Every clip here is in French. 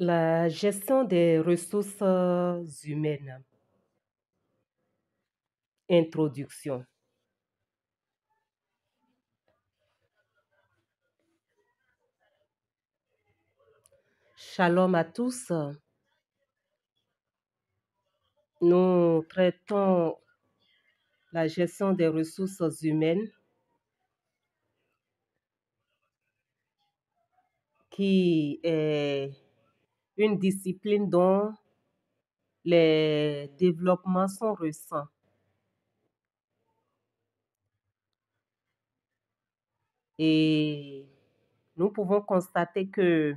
La gestion des ressources humaines. Introduction. Shalom à tous. Nous traitons la gestion des ressources humaines qui est une discipline dont les développements sont récents. Et nous pouvons constater que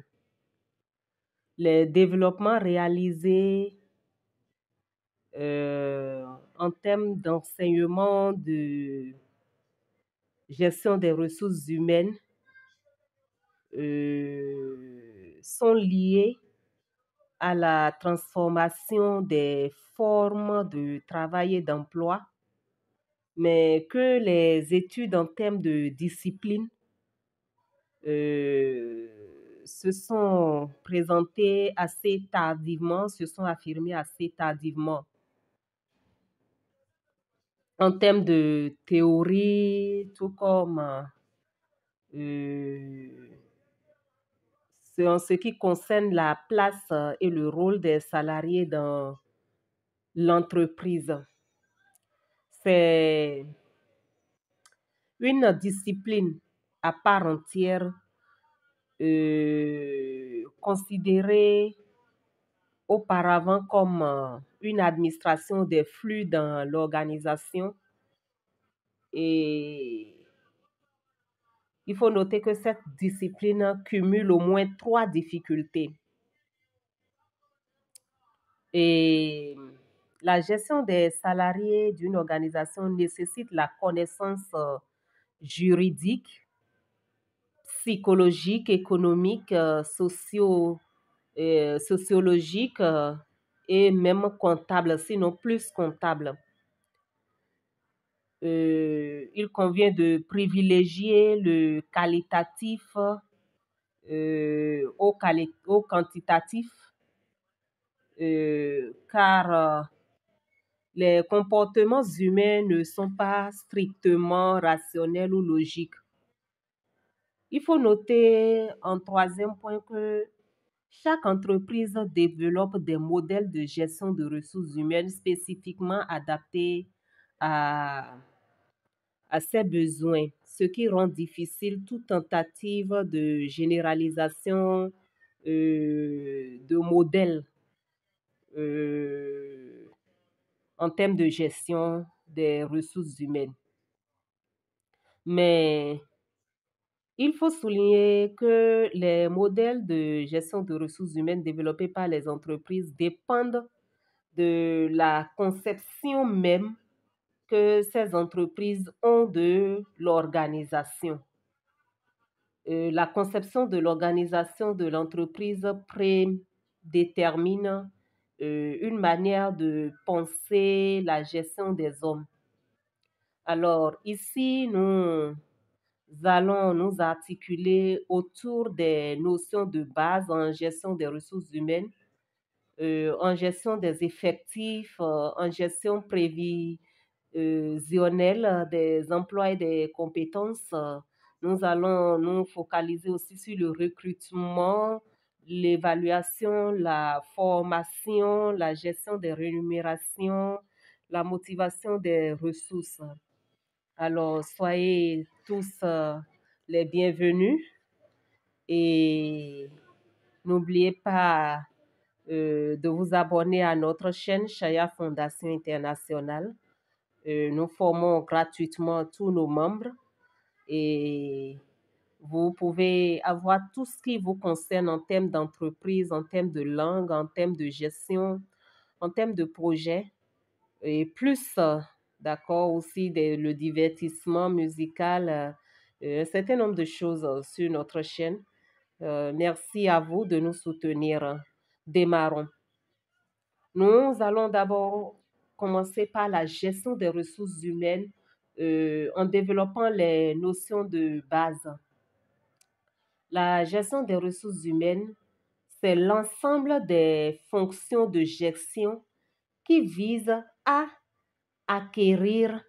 les développements réalisés en termes d'enseignement de gestion des ressources humaines sont liés à la transformation des formes de travail et d'emploi, mais que les études en termes de discipline se sont présentées assez tardivement, se sont affirmées assez tardivement. En termes de théorie, tout comme en ce qui concerne la place et le rôle des salariés dans l'entreprise. C'est une discipline à part entière considérée auparavant comme une administration des flux dans l'organisation. Et il faut noter que cette discipline cumule au moins 3 difficultés. Et la gestion des salariés d'une organisation nécessite la connaissance juridique, psychologique, économique, sociologique et même comptable, sinon plus comptable. Il convient de privilégier le qualitatif au quantitatif, car les comportements humains ne sont pas strictement rationnels ou logiques. Il faut noter en troisième point que chaque entreprise développe des modèles de gestion de ressources humaines spécifiquement adaptés à ses besoins, ce qui rend difficile toute tentative de généralisation de modèles en termes de gestion des ressources humaines. Mais il faut souligner que les modèles de gestion de ressources humaines développés par les entreprises dépendent de la conception même que ces entreprises ont de l'organisation. La conception de l'organisation de l'entreprise prédétermine une manière de penser la gestion des hommes. Alors ici, nous allons nous articuler autour des notions de base en gestion des ressources humaines, en gestion des effectifs, en gestion prévisionnelle des emplois et des compétences. Nous allons nous focaliser aussi sur le recrutement, l'évaluation, la formation, la gestion des rémunérations, la motivation des ressources. Alors, soyez tous les bienvenus et n'oubliez pas de vous abonner à notre chaîne Shaya Fondation Internationale. Nous formons gratuitement tous nos membres et vous pouvez avoir tout ce qui vous concerne en termes d'entreprise, en termes de langue, en termes de gestion, en termes de projet et plus, d'accord, aussi le divertissement musical, un certain nombre de choses sur notre chaîne. Merci à vous de nous soutenir. Démarrons. Nous allons d'abord commencer par la gestion des ressources humaines en développant les notions de base. La gestion des ressources humaines, c'est l'ensemble des fonctions de gestion qui visent à acquérir,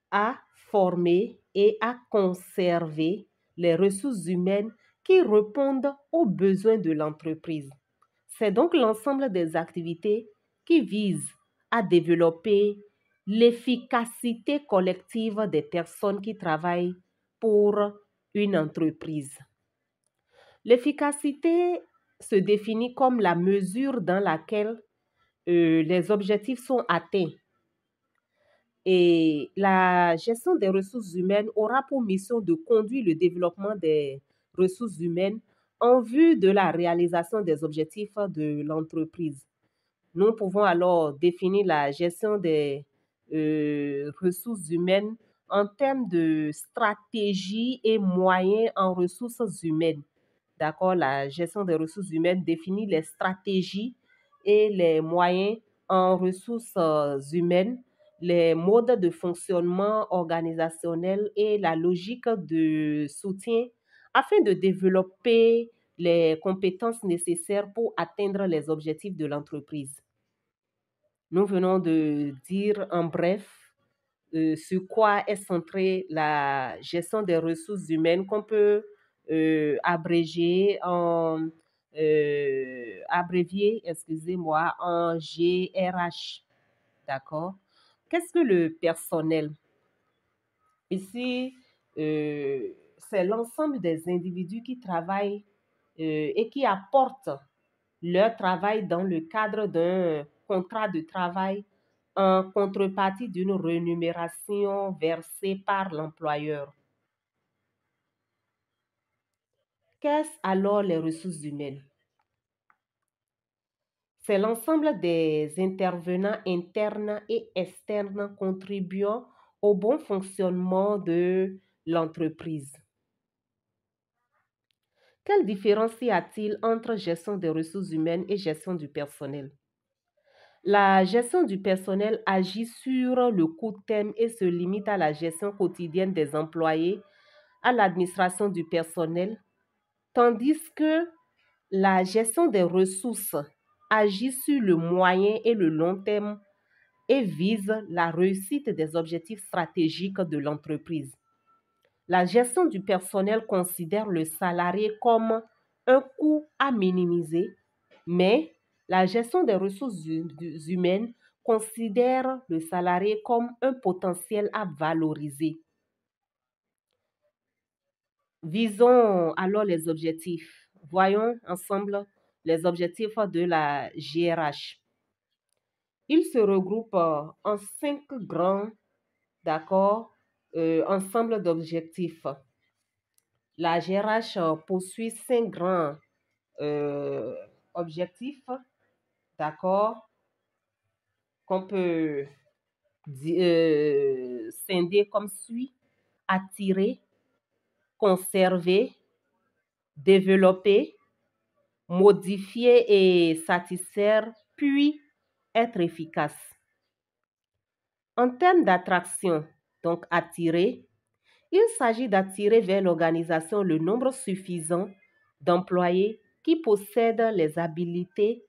à former et à conserver les ressources humaines qui répondent aux besoins de l'entreprise. C'est donc l'ensemble des activités qui visent à développer l'efficacité collective des personnes qui travaillent pour une entreprise. L'efficacité se définit comme la mesure dans laquelle les objectifs sont atteints. Et la gestion des ressources humaines aura pour mission de conduire le développement des ressources humaines en vue de la réalisation des objectifs de l'entreprise. Nous pouvons alors définir la gestion des ressources humaines en termes de stratégie et moyens en ressources humaines. D'accord, la gestion des ressources humaines définit les stratégies et les moyens en ressources humaines, les modes de fonctionnement organisationnel et la logique de soutien afin de développer les compétences nécessaires pour atteindre les objectifs de l'entreprise. Nous venons de dire en bref sur quoi est centrée la gestion des ressources humaines qu'on peut abrévier, en GRH. D'accord? Qu'est-ce que le personnel? Ici, c'est l'ensemble des individus qui travaillent et qui apportent leur travail dans le cadre d'un contrat de travail en contrepartie d'une rémunération versée par l'employeur. Qu'est-ce alors les ressources humaines? C'est l'ensemble des intervenants internes et externes contribuant au bon fonctionnement de l'entreprise. Quelle différence y a-t-il entre gestion des ressources humaines et gestion du personnel? La gestion du personnel agit sur le court terme et se limite à la gestion quotidienne des employés, à l'administration du personnel, tandis que la gestion des ressources agit sur le moyen et le long terme et vise la réussite des objectifs stratégiques de l'entreprise. La gestion du personnel considère le salarié comme un coût à minimiser, mais la gestion des ressources humaines considère le salarié comme un potentiel à valoriser. Visons alors les objectifs. Voyons ensemble les objectifs de la GRH. Ils se regroupent en 5 grands, d'accord, ensemble d'objectifs. La GRH poursuit 5 grands objectifs, d'accord, qu'on peut scinder comme suit: attirer, conserver, développer, modifier et satisfaire, puis être efficace. En termes d'attraction, donc attirer, il s'agit d'attirer vers l'organisation le nombre suffisant d'employés qui possèdent les habiletés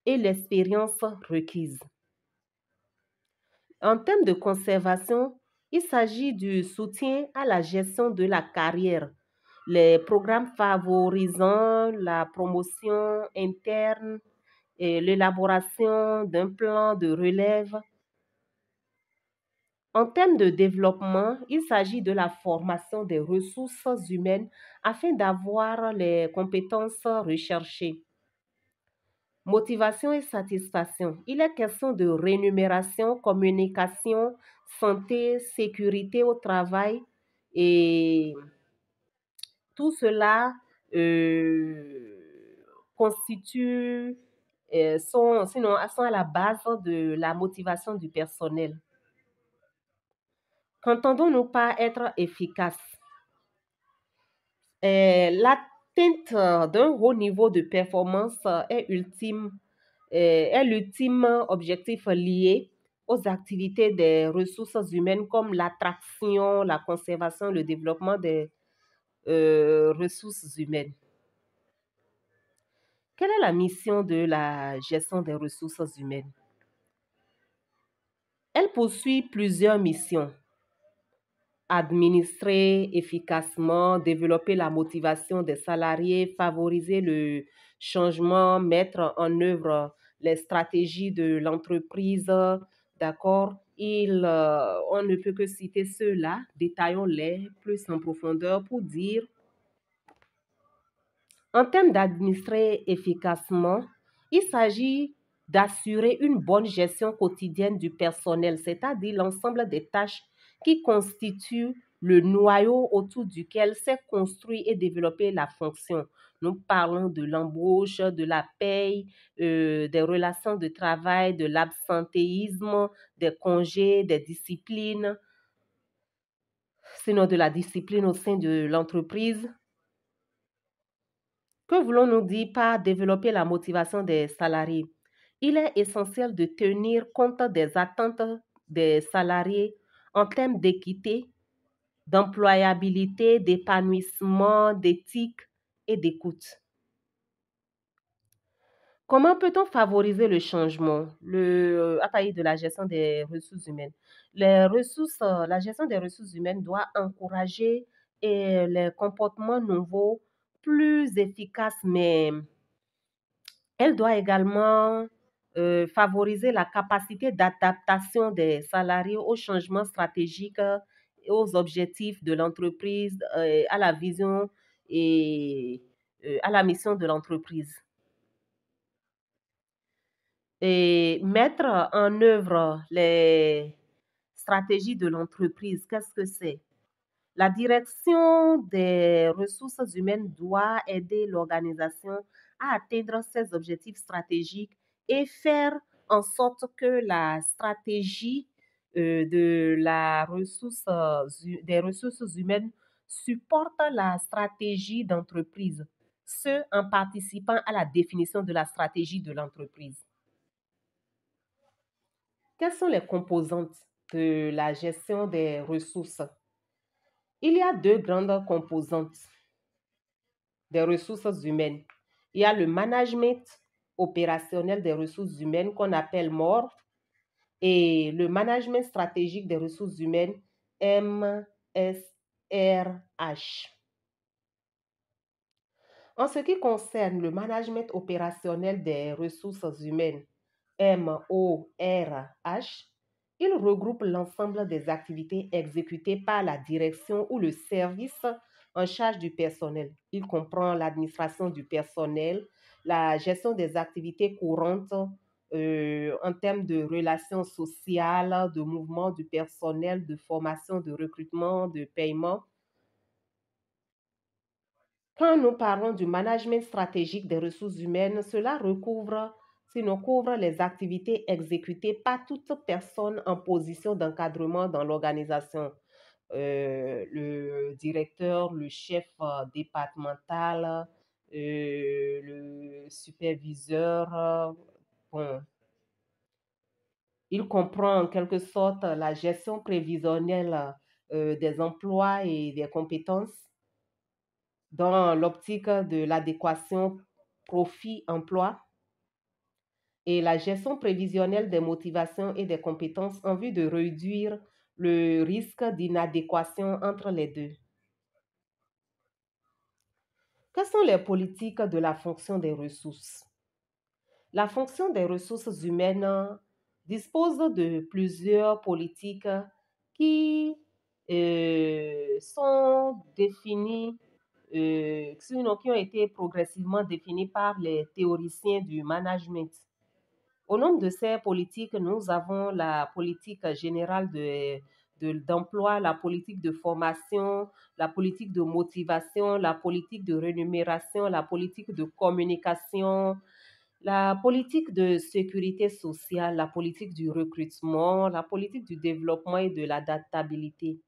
et l'expérience requises. En termes de conservation, il s'agit du soutien à la gestion de la carrière, les programmes favorisant la promotion interne et l'élaboration d'un plan de relève. En termes de développement, il s'agit de la formation des ressources humaines afin d'avoir les compétences recherchées. Motivation et satisfaction. Il est question de rémunération, communication, santé, sécurité au travail et tout cela constitue, sont à la base de la motivation du personnel. Qu'entendons-nous par être efficace? L'atteinte d'un haut niveau de performance est l'ultime objectif lié aux activités des ressources humaines comme l'attraction, la conservation, le développement des ressources humaines. Quelle est la mission de la gestion des ressources humaines? Elle poursuit plusieurs missions. Administrer efficacement, développer la motivation des salariés, favoriser le changement, mettre en œuvre les stratégies de l'entreprise, d'accord? On ne peut que citer ceux-là, détaillons-les plus en profondeur pour dire, en termes d'administrer efficacement, il s'agit d'assurer une bonne gestion quotidienne du personnel, c'est-à-dire l'ensemble des tâches qui constituent le noyau autour duquel s'est construit et développé la fonction. Nous parlons de l'embauche, de la paye, des relations de travail, de l'absentéisme, des congés, des disciplines, sinon de la discipline au sein de l'entreprise. Que voulons-nous dire par développer la motivation des salariés? Il est essentiel de tenir compte des attentes des salariés en termes d'équité, d'employabilité, d'épanouissement, d'éthique et d'écoute. Comment peut-on favoriser le changement à partir de la gestion des ressources humaines? La gestion des ressources humaines doit encourager les comportements nouveaux, plus efficaces, mais elle doit également favoriser la capacité d'adaptation des salariés aux changements stratégiques et aux objectifs de l'entreprise, à la vision et à la mission de l'entreprise. Et mettre en œuvre les stratégies de l'entreprise, qu'est-ce que c'est? La direction des ressources humaines doit aider l'organisation à atteindre ses objectifs stratégiques et faire en sorte que la stratégie des ressources humaines supporte la stratégie d'entreprise, ce en participant à la définition de la stratégie de l'entreprise. Quelles sont les composantes de la gestion des ressources? Il y a deux grandes composantes des ressources humaines. Il y a le management opérationnel des ressources humaines qu'on appelle MOR et le management stratégique des ressources humaines MSRH. En ce qui concerne le management opérationnel des ressources humaines MORH, il regroupe l'ensemble des activités exécutées par la direction ou le service en charge du personnel. Il comprend l'administration du personnel, la gestion des activités courantes en termes de relations sociales, de mouvement du personnel, de formation, de recrutement, de paiement. Quand nous parlons du management stratégique des ressources humaines, cela couvre les activités exécutées par toute personne en position d'encadrement dans l'organisation. Le directeur, le chef départemental, le superviseur. Bon. Il comprend en quelque sorte la gestion prévisionnelle des emplois et des compétences dans l'optique de l'adéquation profit-emploi et la gestion prévisionnelle des motivations et des compétences en vue de réduire le risque d'inadéquation entre les deux. Quelles sont les politiques de la fonction des ressources? La fonction des ressources humaines dispose de plusieurs politiques qui sont définies qui ont été progressivement définis par les théoriciens du management. Au nombre de ces politiques, nous avons la politique générale d'emploi, la politique de formation, la politique de motivation, la politique de rémunération, la politique de communication, la politique de sécurité sociale, la politique du recrutement, la politique du développement et de l'adaptabilité.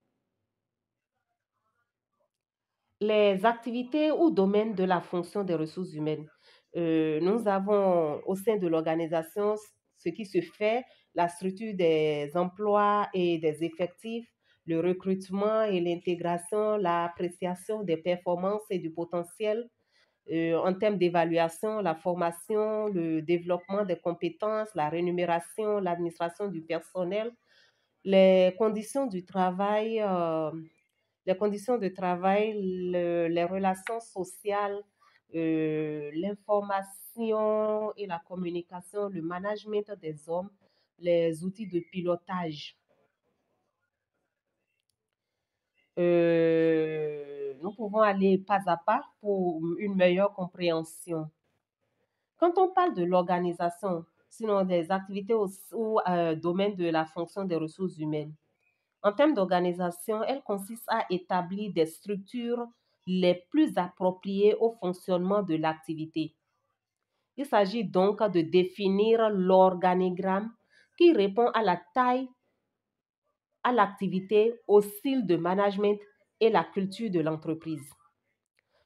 Les activités ou domaines de la fonction des ressources humaines. Nous avons au sein de l'organisation ce qui se fait, la structure des emplois et des effectifs, le recrutement et l'intégration, l'appréciation des performances et du potentiel, en termes d'évaluation, la formation, le développement des compétences, la rémunération, l'administration du personnel, les conditions du travail, les relations sociales, l'information et la communication, le management des hommes, les outils de pilotage. Nous pouvons aller pas à pas pour une meilleure compréhension. Quand on parle de l'organisation, sinon des activités ou domaine de la fonction des ressources humaines, en termes d'organisation, elle consiste à établir des structures les plus appropriées au fonctionnement de l'activité. Il s'agit donc de définir l'organigramme qui répond à la taille, à l'activité, au style de management et la culture de l'entreprise.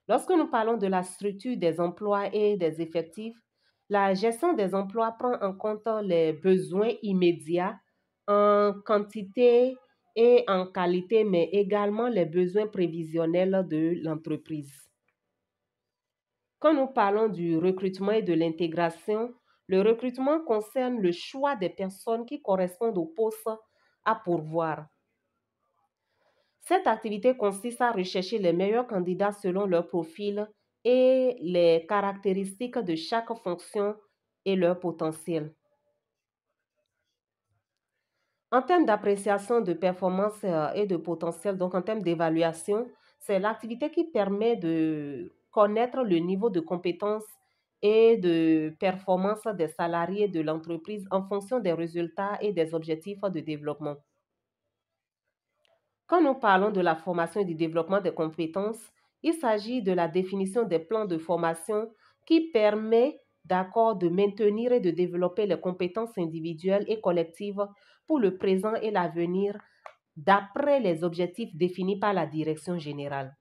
Lorsque nous parlons de la structure des emplois et des effectifs, la gestion des emplois prend en compte les besoins immédiats en quantité et en qualité, mais également les besoins prévisionnels de l'entreprise. Quand nous parlons du recrutement et de l'intégration, le recrutement concerne le choix des personnes qui correspondent aux postes à pourvoir. Cette activité consiste à rechercher les meilleurs candidats selon leur profil et les caractéristiques de chaque fonction et leur potentiel. En termes d'appréciation de performance et de potentiel, donc en termes d'évaluation, c'est l'activité qui permet de connaître le niveau de compétence et de performance des salariés de l'entreprise en fonction des résultats et des objectifs de développement. Quand nous parlons de la formation et du développement des compétences, il s'agit de la définition des plans de formation qui permet d'accord de maintenir et de développer les compétences individuelles et collectives pour le présent et l'avenir d'après les objectifs définis par la direction générale.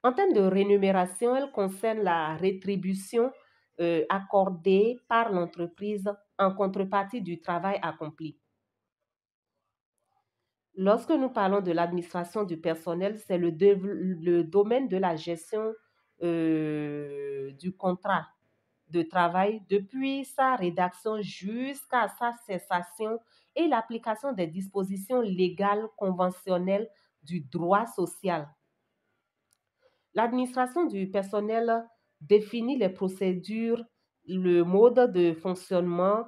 En termes de rémunération, elle concerne la rétribution accordée par l'entreprise en contrepartie du travail accompli. Lorsque nous parlons de l'administration du personnel, c'est le domaine de la gestion du contrat de travail depuis sa rédaction jusqu'à sa cessation et l'application des dispositions légales conventionnelles du droit social. L'administration du personnel définit les procédures, le mode de fonctionnement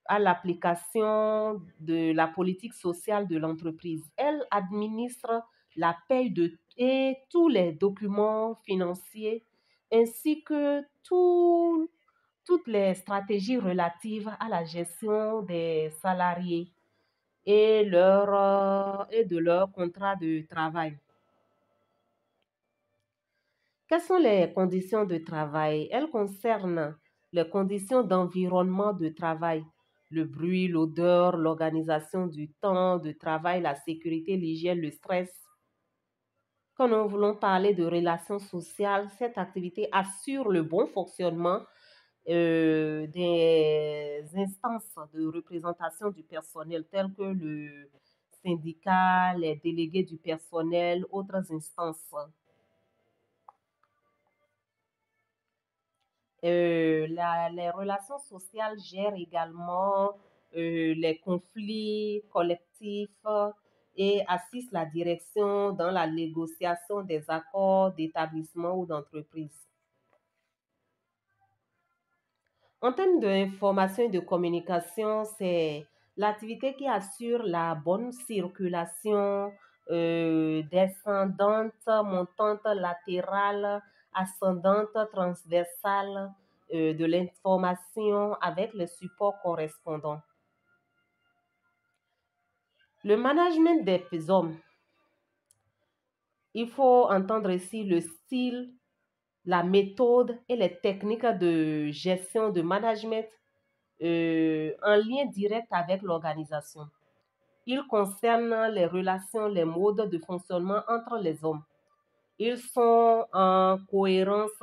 à l'application de la politique sociale de l'entreprise. Elle administre la paie et tous les documents financiers ainsi que toutes les stratégies relatives à la gestion des salariés et de leur contrat de travail. Quelles sont les conditions de travail? Elles concernent les conditions d'environnement de travail, le bruit, l'odeur, l'organisation du temps de travail, la sécurité, l'hygiène, le stress. Quand nous voulons parler de relations sociales, cette activité assure le bon fonctionnement des instances de représentation du personnel telles que le syndicat, les délégués du personnel, autres instances. Les relations sociales gèrent également les conflits collectifs et assistent la direction dans la négociation des accords d'établissement ou d'entreprise. En termes d'information et de communication, c'est l'activité qui assure la bonne circulation descendante, montante, latérale, ascendante, transversale de l'information avec les supports correspondants. Le management des hommes. Il faut entendre ici le style, la méthode et les techniques de gestion de management en lien direct avec l'organisation. Il concerne les relations, les modes de fonctionnement entre les hommes. Ils sont en cohérence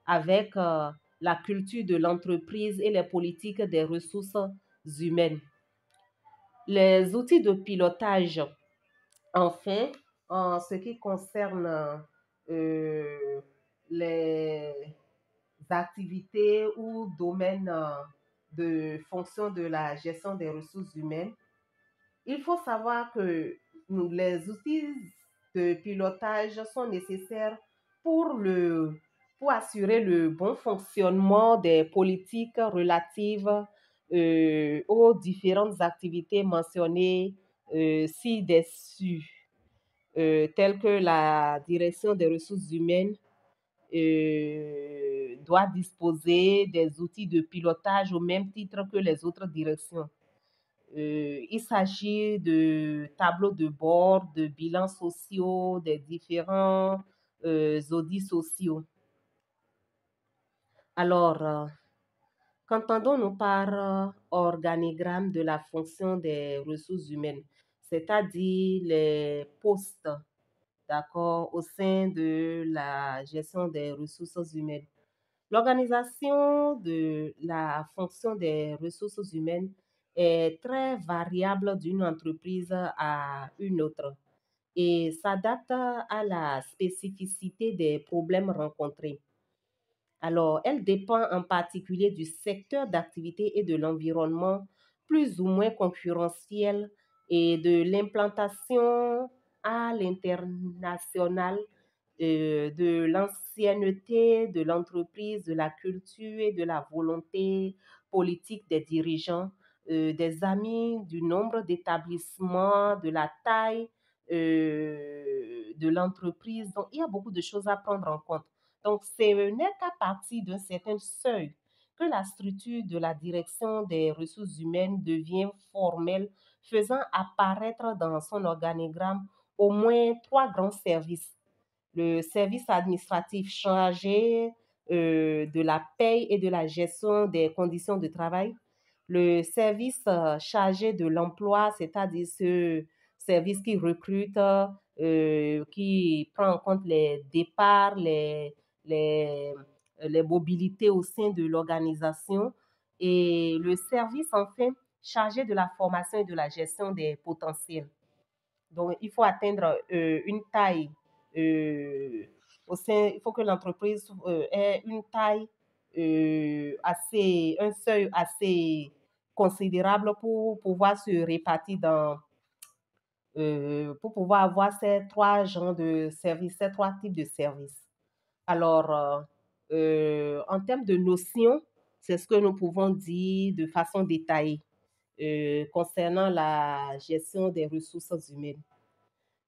avec la culture de l'entreprise et les politiques des ressources humaines. Les outils de pilotage, enfin, en ce qui concerne euh, les activités ou domaines de fonction de la gestion des ressources humaines, il faut savoir que les outils de pilotage sont nécessaires pour, pour assurer le bon fonctionnement des politiques relatives aux différentes activités mentionnées ci-dessus, telles que la direction des ressources humaines doit disposer des outils de pilotage au même titre que les autres directions. Il s'agit de tableaux de bord, de bilans sociaux, des différents audits sociaux. Alors, qu'entendons-nous par organigramme de la fonction des ressources humaines, c'est-à-dire les postes, d'accord, au sein de la gestion des ressources humaines? L'organisation de la fonction des ressources humaines est très variable d'une entreprise à une autre et s'adapte à la spécificité des problèmes rencontrés. Alors, elle dépend en particulier du secteur d'activité et de l'environnement plus ou moins concurrentiel et de l'implantation à l'international, de l'ancienneté de l'entreprise, de la culture et de la volonté politique des dirigeants, des amis, du nombre d'établissements, de la taille de l'entreprise. Donc, il y a beaucoup de choses à prendre en compte. Donc, ce n'est qu'à partir d'un certain seuil que la structure de la direction des ressources humaines devient formelle, faisant apparaître dans son organigramme au moins trois grands services. Le service administratif chargé de la paye et de la gestion des conditions de travail. Le service chargé de l'emploi, c'est-à-dire ce service qui recrute, qui prend en compte les départs, les, les mobilités au sein de l'organisation. Et le service, enfin, chargé de la formation et de la gestion des potentiels. Donc, il faut atteindre une taille au sein, il faut que l'entreprise ait une taille assez, un seuil assez considérable pour pouvoir se répartir dans, pour pouvoir avoir ces trois genres de services, ces trois types de services. Alors, en termes de notions, c'est ce que nous pouvons dire de façon détaillée concernant la gestion des ressources humaines.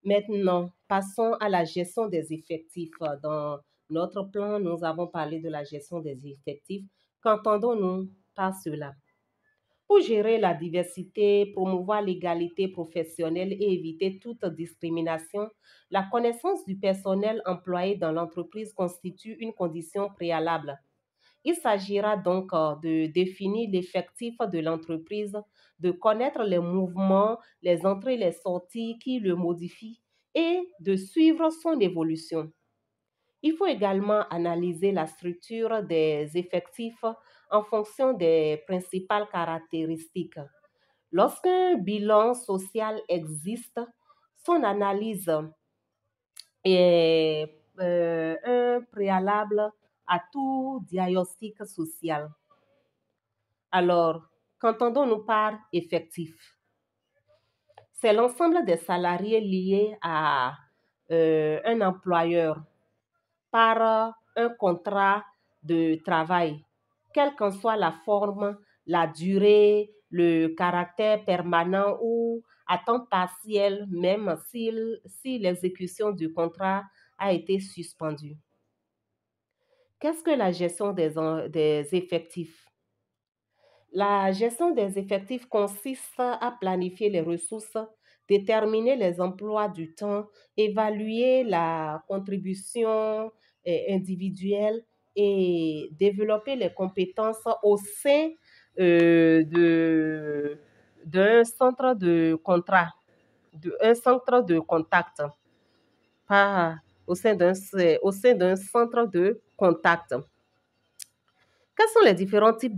Maintenant, passons à la gestion des effectifs. Dans notre plan, nous avons parlé de la gestion des effectifs. Qu'entendons-nous par cela? Pour gérer la diversité, promouvoir l'égalité professionnelle et éviter toute discrimination, la connaissance du personnel employé dans l'entreprise constitue une condition préalable. Il s'agira donc de définir l'effectif de l'entreprise, de connaître les mouvements, les entrées et les sorties qui le modifient et de suivre son évolution. Il faut également analyser la structure des effectifs en fonction des principales caractéristiques. Lorsqu'un bilan social existe, son analyse est un préalable à tout diagnostic social. Alors, qu'entendons-nous par effectif? C'est l'ensemble des salariés liés à un employeur par un contrat de travail, quelle qu'en soit la forme, la durée, le caractère permanent ou à temps partiel, même si l'exécution du contrat a été suspendue. Qu'est-ce que la gestion des effectifs? La gestion des effectifs consiste à planifier les ressources, déterminer les emplois du temps, évaluer la contribution individuelle et développer les compétences au sein d'un centre de contrat, un centre de contact, pas au sein d'un centre de contact. Quels sont les différents types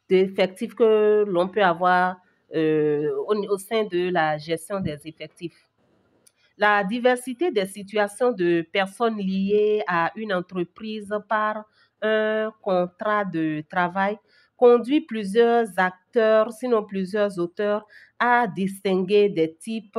d'effectifs que l'on peut avoir au sein de la gestion des effectifs. La diversité des situations de personnes liées à une entreprise par un contrat de travail conduit plusieurs acteurs, sinon plusieurs auteurs, à distinguer des types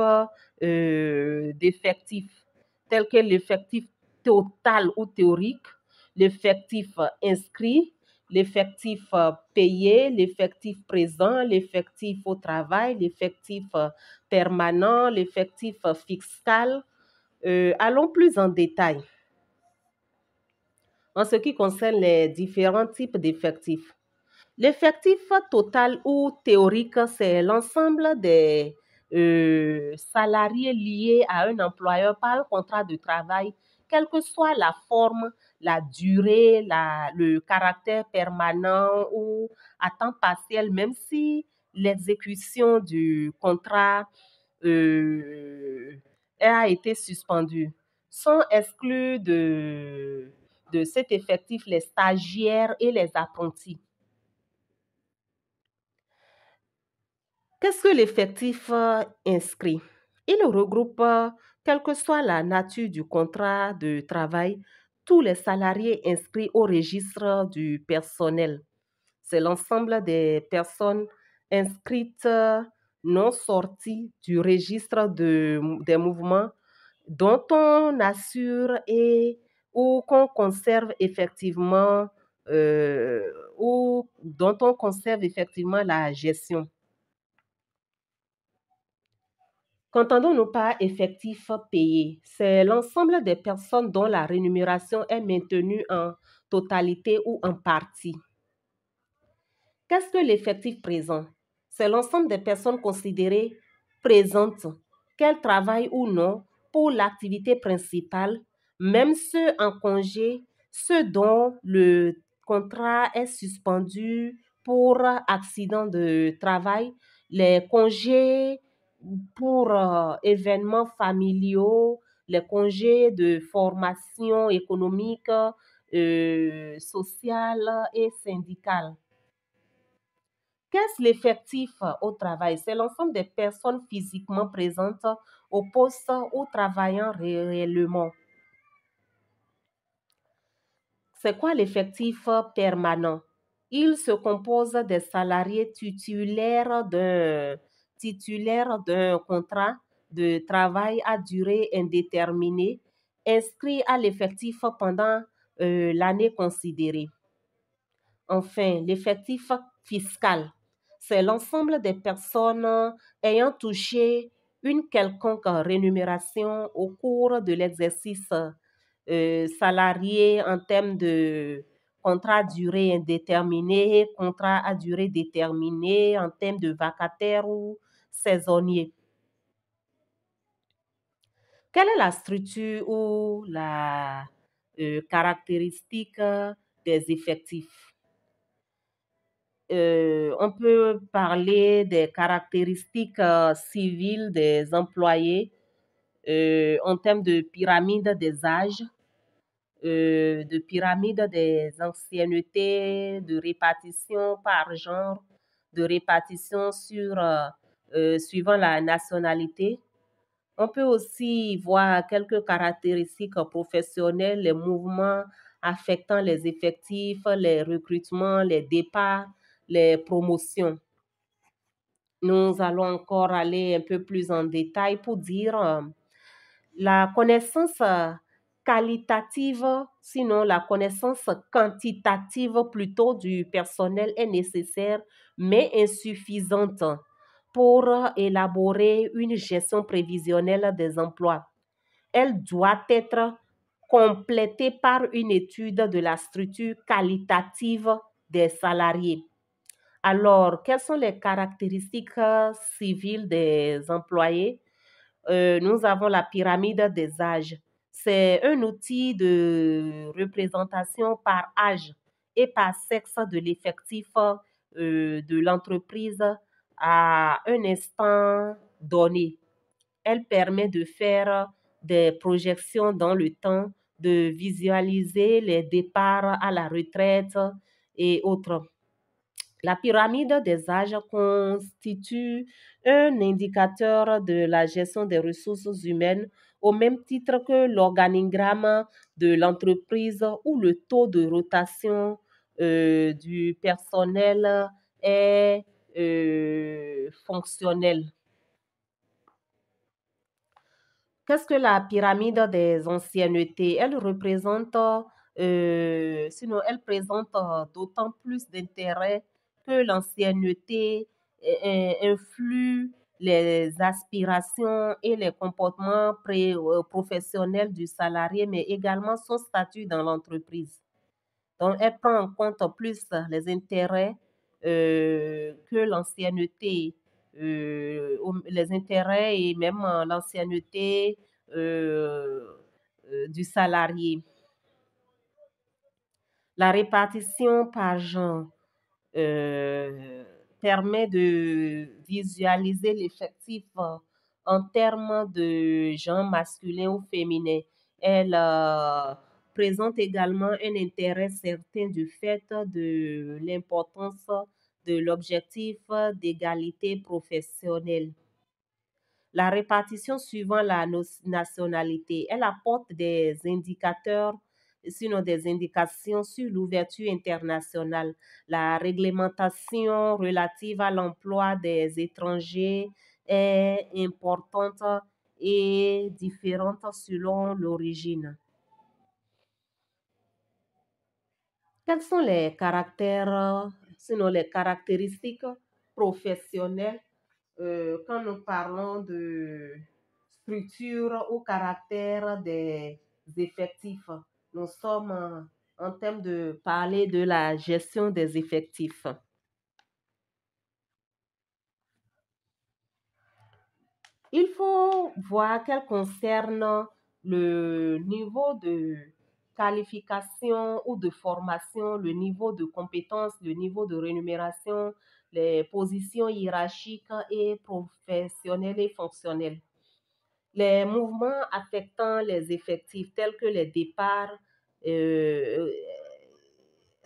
d'effectifs, tels que l'effectif total ou théorique, l'effectif inscrit, l'effectif payé, l'effectif présent, l'effectif au travail, l'effectif permanent, l'effectif fiscal. Allons plus en détail. En ce qui concerne les différents types d'effectifs, l'effectif total ou théorique, c'est l'ensemble des salariés liés à un employeur par un contrat de travail, quelle que soit la forme, la durée, le caractère permanent ou à temps partiel, même si l'exécution du contrat a été suspendue. Sont exclus de cet effectif les stagiaires et les apprentis. Qu'est-ce que l'effectif inscrit? Il regroupe, quelle que soit la nature du contrat de travail, tous les salariés inscrits au registre du personnel. C'est l'ensemble des personnes inscrites non sorties du registre des mouvements dont on assure et ou qu'on conserve effectivement ou dont on conserve effectivement la gestion. Qu'entendons-nous par effectif payé? C'est l'ensemble des personnes dont la rémunération est maintenue en totalité ou en partie. Qu'est-ce que l'effectif présent? C'est l'ensemble des personnes considérées présentes, qu'elles travaillent ou non, pour l'activité principale, même ceux en congé, ceux dont le contrat est suspendu pour accident de travail, les congés pour événements familiaux, les congés de formation économique, sociale et syndicale. Qu'est-ce l'effectif au travail? C'est l'ensemble des personnes physiquement présentes au poste ou travaillant réellement. C'est quoi l'effectif permanent? Il se compose des salariés titulaires d'un contrat de travail à durée indéterminée inscrits à l'effectif pendant l'année considérée. Enfin, l'effectif fiscal, c'est l'ensemble des personnes ayant touché une quelconque rémunération au cours de l'exercice salarié en termes de contrat à durée indéterminée, contrat à durée déterminée, en termes de vacataire ou saisonnier. Quelle est la structure ou la caractéristique des effectifs? On peut parler des caractéristiques civiles des employés en termes de pyramide des âges, de pyramide des anciennetés, de répartition par genre, de répartition suivant la nationalité. On peut aussi voir quelques caractéristiques professionnelles, les mouvements affectant les effectifs, les recrutements, les départs, les promotions. Nous allons encore aller un peu plus en détail pour dire la connaissance qualitative, sinon la connaissance quantitative plutôt du personnel est nécessaire, mais insuffisante pour élaborer une gestion prévisionnelle des emplois. Elle doit être complétée par une étude de la structure qualitative des salariés. Alors, quelles sont les caractéristiques civiles des employés? Nous avons la pyramide des âges. C'est un outil de représentation par âge et par sexe de l'effectif de l'entreprise à un instant donné. Elle permet de faire des projections dans le temps, de visualiser les départs à la retraite et autres. La pyramide des âges constitue un indicateur de la gestion des ressources humaines au même titre que l'organigramme de l'entreprise où le taux de rotation du personnel est fonctionnel. Qu'est-ce que la pyramide des anciennetés? Elle représente, sinon elle présente d'autant plus d'intérêt que l'ancienneté influe les aspirations et les comportements professionnels du salarié, mais également son statut dans l'entreprise. Donc, elle prend en compte plus les intérêts que l'ancienneté, les intérêts et même l'ancienneté euh, du salarié. La répartition par genre permet de visualiser l'effectif en termes de genre masculin ou féminin. Elle présente également un intérêt certain du fait de l'importance de l'objectif d'égalité professionnelle. La répartition suivant la nationalité, elle apporte des indicateurs, sinon des indications sur l'ouverture internationale, la réglementation relative à l'emploi des étrangers est importante et différente selon l'origine. Quels sont les caractères, sinon les caractéristiques professionnelles quand nous parlons de structure ou caractère des effectifs? Nous sommes en train de parler de la gestion des effectifs. Il faut voir qu'elle concerne le niveau de qualification ou de formation, le niveau de compétence, le niveau de rémunération, les positions hiérarchiques et professionnelles et fonctionnelles. Les mouvements affectant les effectifs tels que les départs euh,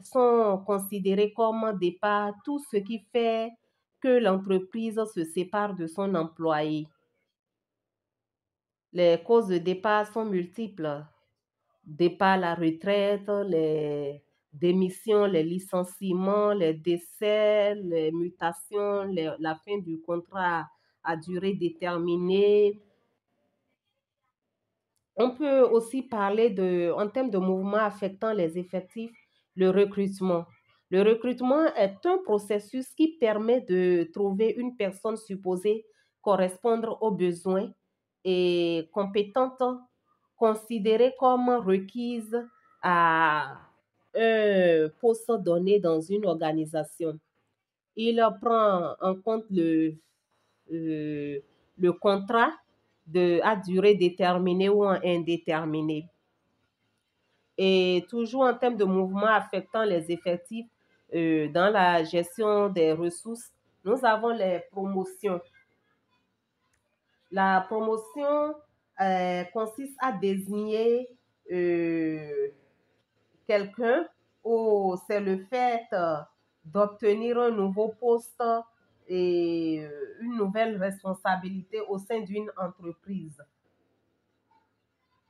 sont considérés comme départ tout ce qui fait que l'entreprise se sépare de son employé. Les causes de départ sont multiples. Départ à la retraite, les démissions, les licenciements, les décès, les mutations, la fin du contrat à durée déterminée. On peut aussi parler en termes de mouvements affectant les effectifs, le recrutement. Le recrutement est un processus qui permet de trouver une personne supposée correspondre aux besoins et compétente, considérée comme requise à un poste donné dans une organisation. Il prend en compte euh, le contrat à durée déterminée ou indéterminée. Et toujours en termes de mouvements affectant les effectifs dans la gestion des ressources, nous avons les promotions. La promotion consiste à désigner euh, quelqu'un ou c'est le fait d'obtenir un nouveau poste et une nouvelle responsabilité au sein d'une entreprise.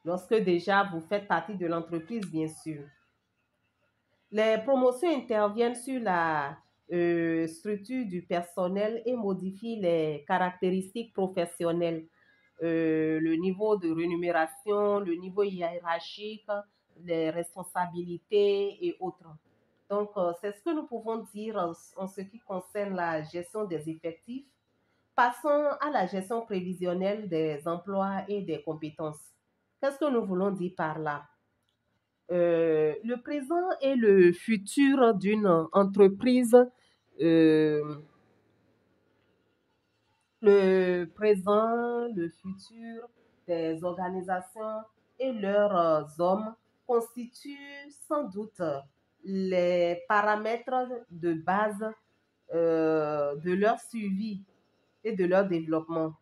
Lorsque déjà vous faites partie de l'entreprise, bien sûr. Les promotions interviennent sur la structure du personnel et modifient les caractéristiques professionnelles, le niveau de rémunération, le niveau hiérarchique, les responsabilités et autres. Donc, c'est ce que nous pouvons dire en ce qui concerne la gestion des effectifs. Passons à la gestion prévisionnelle des emplois et des compétences. Qu'est-ce que nous voulons dire par là? Le présent et le futur d'une entreprise, euh, le présent, le futur des organisations et leurs hommes constituent sans doute les paramètres de base de leur suivi et de leur développement.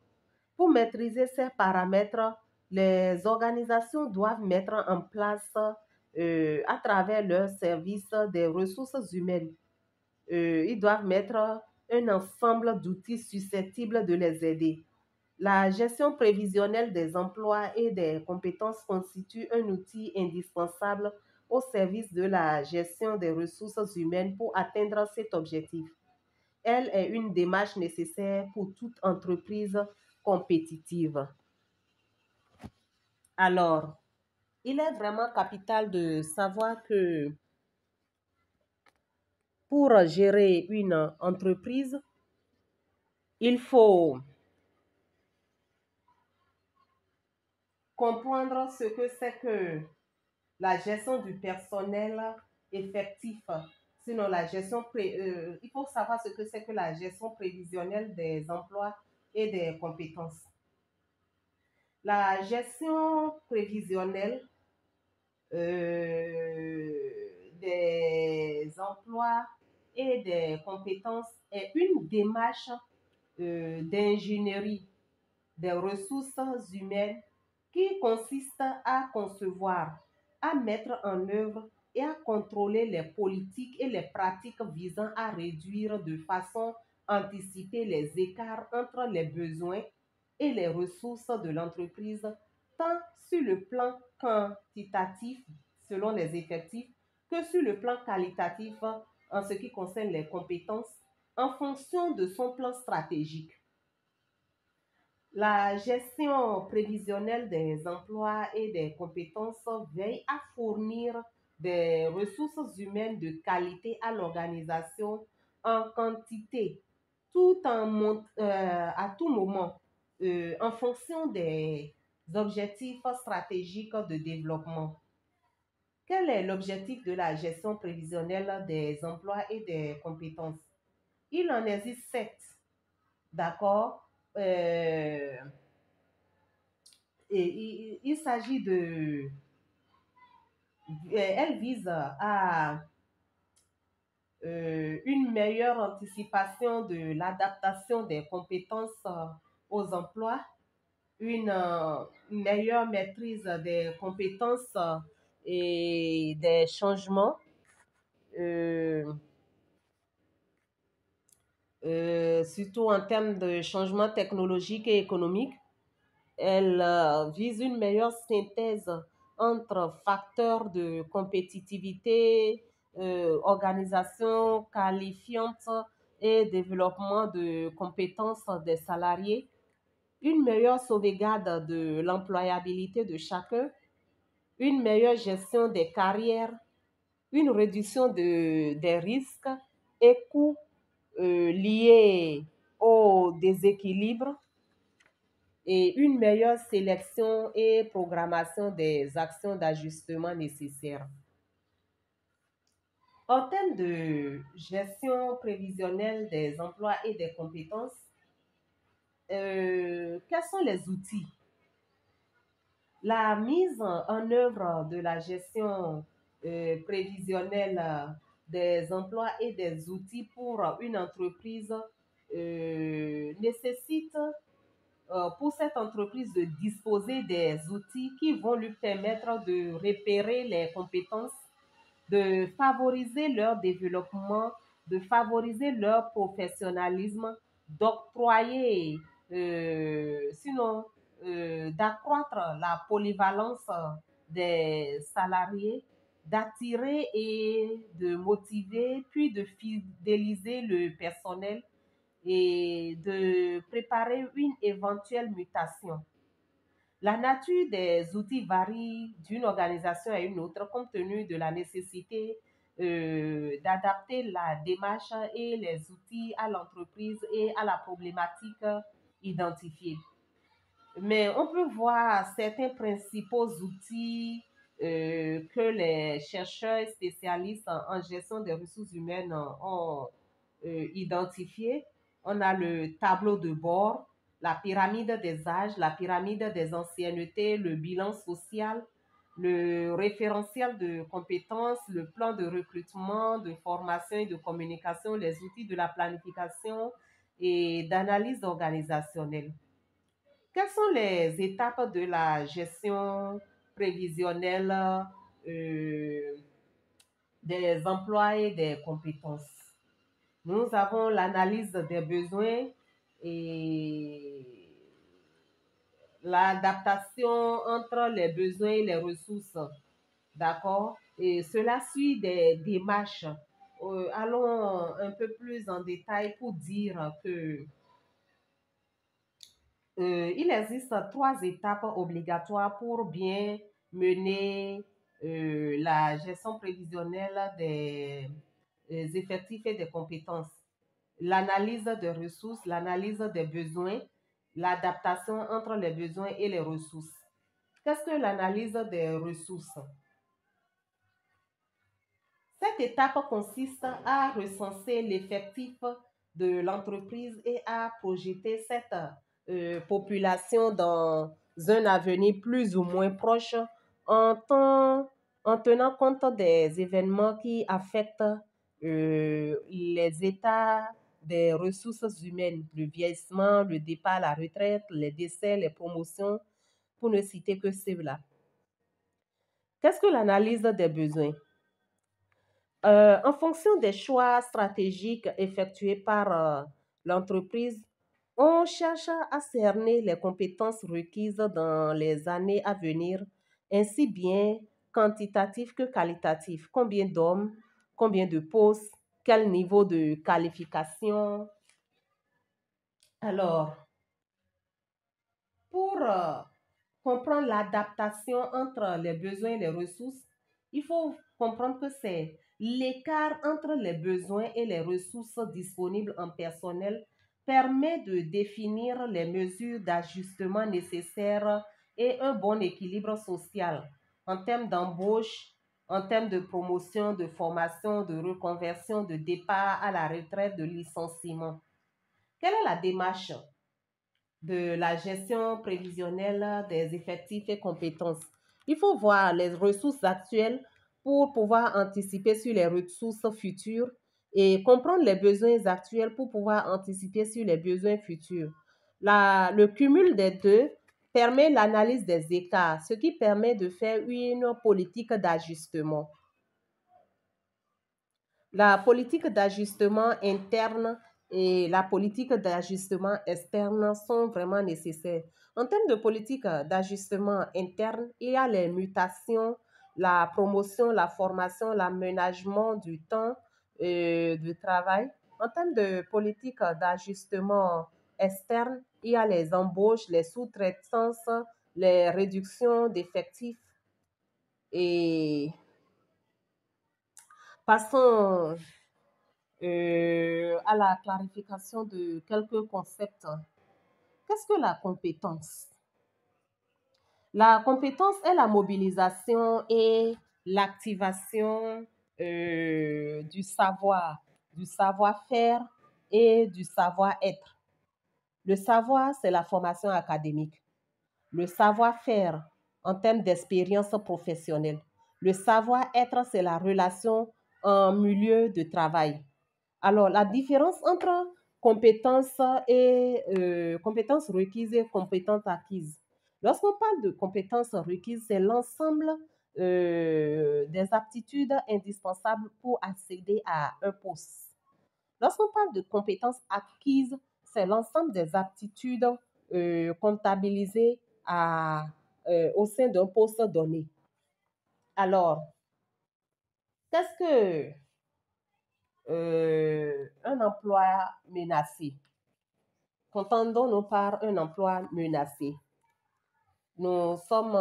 Pour maîtriser ces paramètres, les organisations doivent mettre en place à travers leurs services des ressources humaines Ils doivent mettre un ensemble d'outils susceptibles de les aider. La gestion prévisionnelle des emplois et des compétences constitue un outil indispensable au service de la gestion des ressources humaines pour atteindre cet objectif. Elle est une démarche nécessaire pour toute entreprise compétitive. Alors, il est vraiment capital de savoir que pour gérer une entreprise, il faut comprendre ce que c'est que la gestion du personnel effectif. Sinon, il faut savoir ce que c'est que la gestion prévisionnelle des emplois et des compétences. La gestion prévisionnelle des emplois et des compétences est une démarche d'ingénierie des ressources humaines qui consiste à concevoir, à mettre en œuvre et à contrôler les politiques et les pratiques visant à réduire de façon anticipée les écarts entre les besoins et les ressources de l'entreprise, tant sur le plan quantitatif, selon les effectifs, que sur le plan qualitatif en ce qui concerne les compétences, en fonction de son plan stratégique. La gestion prévisionnelle des emplois et des compétences veille à fournir des ressources humaines de qualité à l'organisation en quantité, à tout moment, en fonction des objectifs stratégiques de développement. Quel est l'objectif de la gestion prévisionnelle des emplois et des compétences? Il en existe 7, d'accord? Et il s'agit de... Elle vise à une meilleure anticipation de l'adaptation des compétences aux emplois, une meilleure maîtrise des compétences et des changements, euh, surtout en termes de changements technologiques et économiques. Elle vise une meilleure synthèse entre facteurs de compétitivité, organisation qualifiante et développement de compétences des salariés, une meilleure sauvegarde de l'employabilité de chacun, une meilleure gestion des carrières, une réduction des risques et coûts liés au déséquilibre et une meilleure sélection et programmation des actions d'ajustement nécessaires. En termes de gestion prévisionnelle des emplois et des compétences, quels sont les outils? La mise en œuvre de la gestion prévisionnelle des emplois et des outils pour une entreprise nécessite pour cette entreprise de disposer des outils qui vont lui permettre de repérer les compétences, de favoriser leur développement, de favoriser leur professionnalisme, d'octroyer, sinon d'accroître la polyvalence des salariés, d'attirer et de motiver, puis de fidéliser le personnel et de préparer une éventuelle mutation. La nature des outils varie d'une organisation à une autre compte tenu de la nécessité d'adapter la démarche et les outils à l'entreprise et à la problématique identifiée. Mais on peut voir certains principaux outils que les chercheurs et spécialistes en gestion des ressources humaines ont identifiés. On a le tableau de bord, la pyramide des âges, la pyramide des anciennetés, le bilan social, le référentiel de compétences, le plan de recrutement, de formation et de communication, les outils de la planification et d'analyse organisationnelle. Quelles sont les étapes de la gestion prévisionnelle euh, des emplois et des compétences? Nous avons l'analyse des besoins et l'adaptation entre les besoins et les ressources. D'accord? Et cela suit des démarches. Allons un peu plus en détail pour dire que il existe 3 étapes obligatoires pour bien mener la gestion prévisionnelle des effectifs et des compétences. L'analyse des ressources, l'analyse des besoins, l'adaptation entre les besoins et les ressources. Qu'est-ce que l'analyse des ressources? Cette étape consiste à recenser l'effectif de l'entreprise et à projeter cette population dans un avenir plus ou moins proche en, en tenant compte des événements qui affectent les états des ressources humaines, le vieillissement, le départ à la retraite, les décès, les promotions, pour ne citer que ceux-là. Qu'est-ce que l'analyse des besoins? En fonction des choix stratégiques effectués par l'entreprise, on cherche à cerner les compétences requises dans les années à venir, ainsi bien quantitatifs que qualitatifs. Combien d'hommes, combien de postes, quel niveau de qualification. Alors, pour comprendre l'adaptation entre les besoins et les ressources, il faut comprendre que c'est l'écart entre les besoins et les ressources disponibles en personnel permet de définir les mesures d'ajustement nécessaires et un bon équilibre social en termes d'embauche, en termes de promotion, de formation, de reconversion, de départ à la retraite, de licenciement. Quelle est la démarche de la gestion prévisionnelle des effectifs et compétences? Il faut voir les ressources actuelles pour pouvoir anticiper sur les ressources futures et comprendre les besoins actuels pour pouvoir anticiper sur les besoins futurs. Le cumul des deux permet l'analyse des écarts, ce qui permet de faire une politique d'ajustement. La politique d'ajustement interne et la politique d'ajustement externe sont vraiment nécessaires. En termes de politique d'ajustement interne, il y a les mutations, la promotion, la formation, l'aménagement du temps de travail. En termes de politique d'ajustement externe, il y a les embauches, les sous-traitances, les réductions d'effectifs. Et passons à la clarification de quelques concepts. Qu'est-ce que la compétence? La compétence est la mobilisation et l'activation du savoir-faire et du savoir-être. Le savoir, c'est la formation académique. Le savoir-faire en termes d'expérience professionnelle. Le savoir-être, c'est la relation en milieu de travail. Alors, la différence entre compétences et compétences requises et compétences acquises. Lorsqu'on parle de compétences requises, c'est l'ensemble des aptitudes indispensables pour accéder à un poste. Lorsqu'on parle de compétences acquises, c'est l'ensemble des aptitudes comptabilisées au sein d'un poste donné. Alors, qu'est-ce que un emploi menacé? Qu'entendons-nous par un emploi menacé? Nous sommes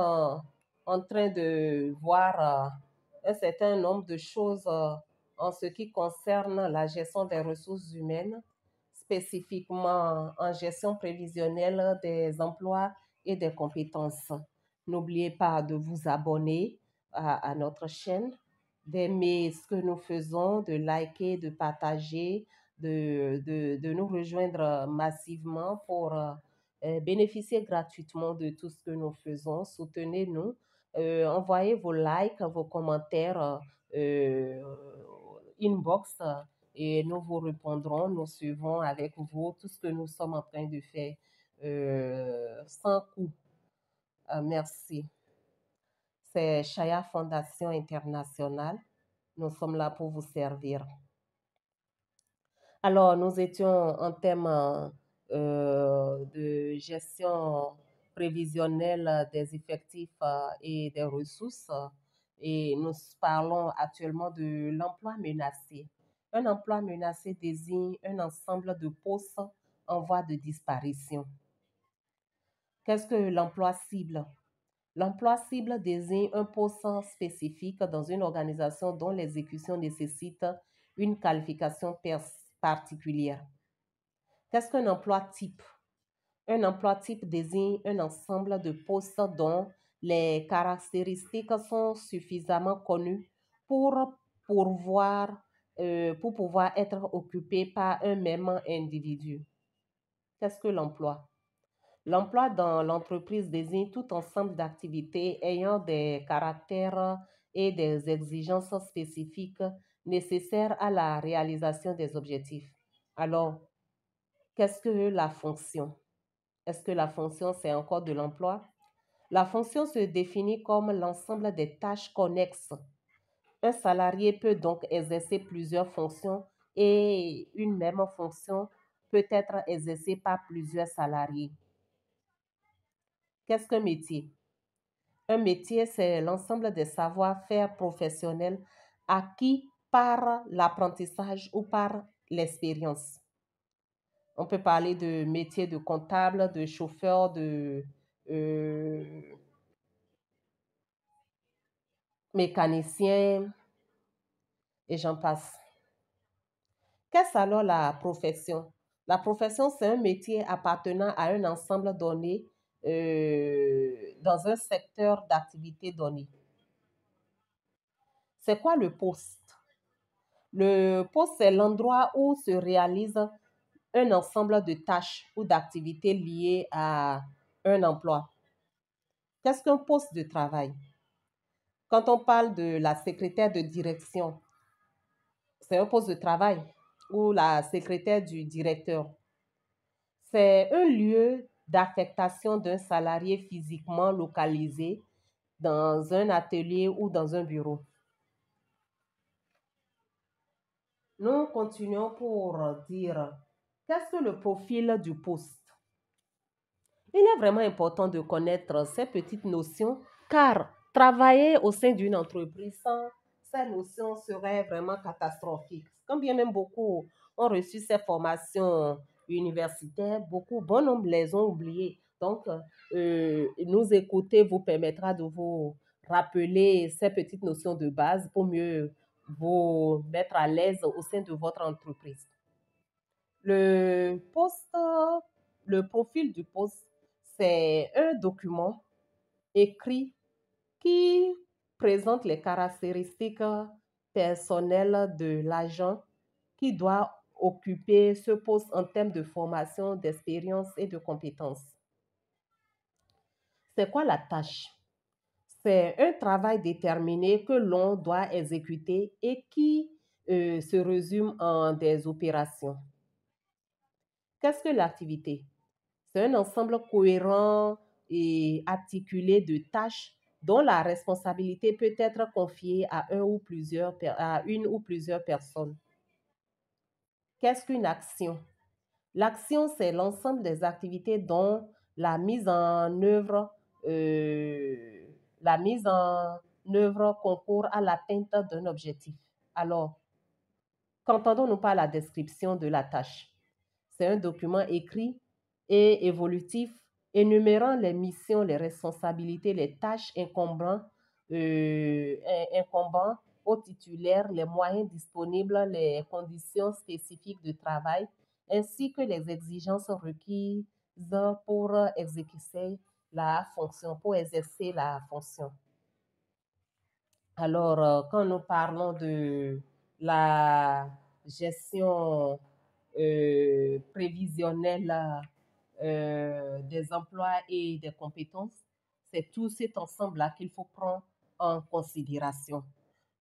en train de voir un certain nombre de choses en ce qui concerne la gestion des ressources humaines, spécifiquement en gestion prévisionnelle des emplois et des compétences. N'oubliez pas de vous abonner à notre chaîne, d'aimer ce que nous faisons, de liker, de partager, de nous rejoindre massivement pour bénéficier gratuitement de tout ce que nous faisons. Soutenez-nous. Envoyez vos likes, vos commentaires inbox et nous vous répondrons. Nous suivrons avec vous tout ce que nous sommes en train de faire sans coût. Merci. C'est Chaya Fondation Internationale. Nous sommes là pour vous servir. Alors, nous étions en thème de gestion prévisionnelle des effectifs et des ressources et nous parlons actuellement de l'emploi menacé. Un emploi menacé désigne un ensemble de postes en voie de disparition. Qu'est-ce que l'emploi cible? L'emploi cible désigne un poste spécifique dans une organisation dont l'exécution nécessite une qualification particulière. Qu'est-ce qu'un emploi type? Un emploi type désigne un ensemble de postes dont les caractéristiques sont suffisamment connues pour pour pouvoir être occupées par un même individu. Qu'est-ce que l'emploi? L'emploi dans l'entreprise désigne tout ensemble d'activités ayant des caractères et des exigences spécifiques nécessaires à la réalisation des objectifs. Alors, qu'est-ce que la fonction? Est-ce que la fonction, c'est encore de l'emploi? La fonction se définit comme l'ensemble des tâches connexes. Un salarié peut donc exercer plusieurs fonctions et une même fonction peut être exercée par plusieurs salariés. Qu'est-ce qu'un métier? Un métier, c'est l'ensemble des savoir-faire professionnels acquis par l'apprentissage ou par l'expérience. On peut parler de métier de comptable, de chauffeur, de euh, mécanicien et j'en passe. Qu'est-ce alors la profession? La profession, c'est un métier appartenant à un ensemble donné dans un secteur d'activité donné. C'est quoi le poste? Le poste, c'est l'endroit où se réalise un ensemble de tâches ou d'activités liées à un emploi. Qu'est-ce qu'un poste de travail? Quand on parle de la secrétaire de direction, c'est un poste de travail ou la secrétaire du directeur. C'est un lieu d'affectation d'un salarié physiquement localisé dans un atelier ou dans un bureau. Nous continuons pour dire qu'est-ce que le profil du poste? Il est vraiment important de connaître ces petites notions car travailler au sein d'une entreprise sans ces notions serait vraiment catastrophique. Quand bien même beaucoup ont reçu ces formations universitaires, beaucoup, bon nombre les ont oubliées. Donc, nous écouter vous permettra de vous rappeler ces petites notions de base pour mieux vous mettre à l'aise au sein de votre entreprise. Le poste, le profil du poste, c'est un document écrit qui présente les caractéristiques personnelles de l'agent qui doit occuper ce poste en termes de formation, d'expérience et de compétences. C'est quoi la tâche? C'est un travail déterminé que l'on doit exécuter et qui se résume en des opérations. Qu'est-ce que l'activité? C'est un ensemble cohérent et articulé de tâches dont la responsabilité peut être confiée à une ou plusieurs personnes. Qu'est-ce qu'une action? L'action, c'est l'ensemble des activités dont la mise en œuvre, euh, la mise en œuvre concourt à l'atteinte d'un objectif. Alors, qu'entendons-nous par la description de la tâche? C'est un document écrit et évolutif énumérant les missions, les responsabilités, les tâches incombant aux titulaires, les moyens disponibles, les conditions spécifiques de travail, ainsi que les exigences requises pour exécuter la fonction, pour exercer la fonction. Alors, quand nous parlons de la gestion prévisionnelle des emplois et des compétences, c'est tout cet ensemble-là qu'il faut prendre en considération.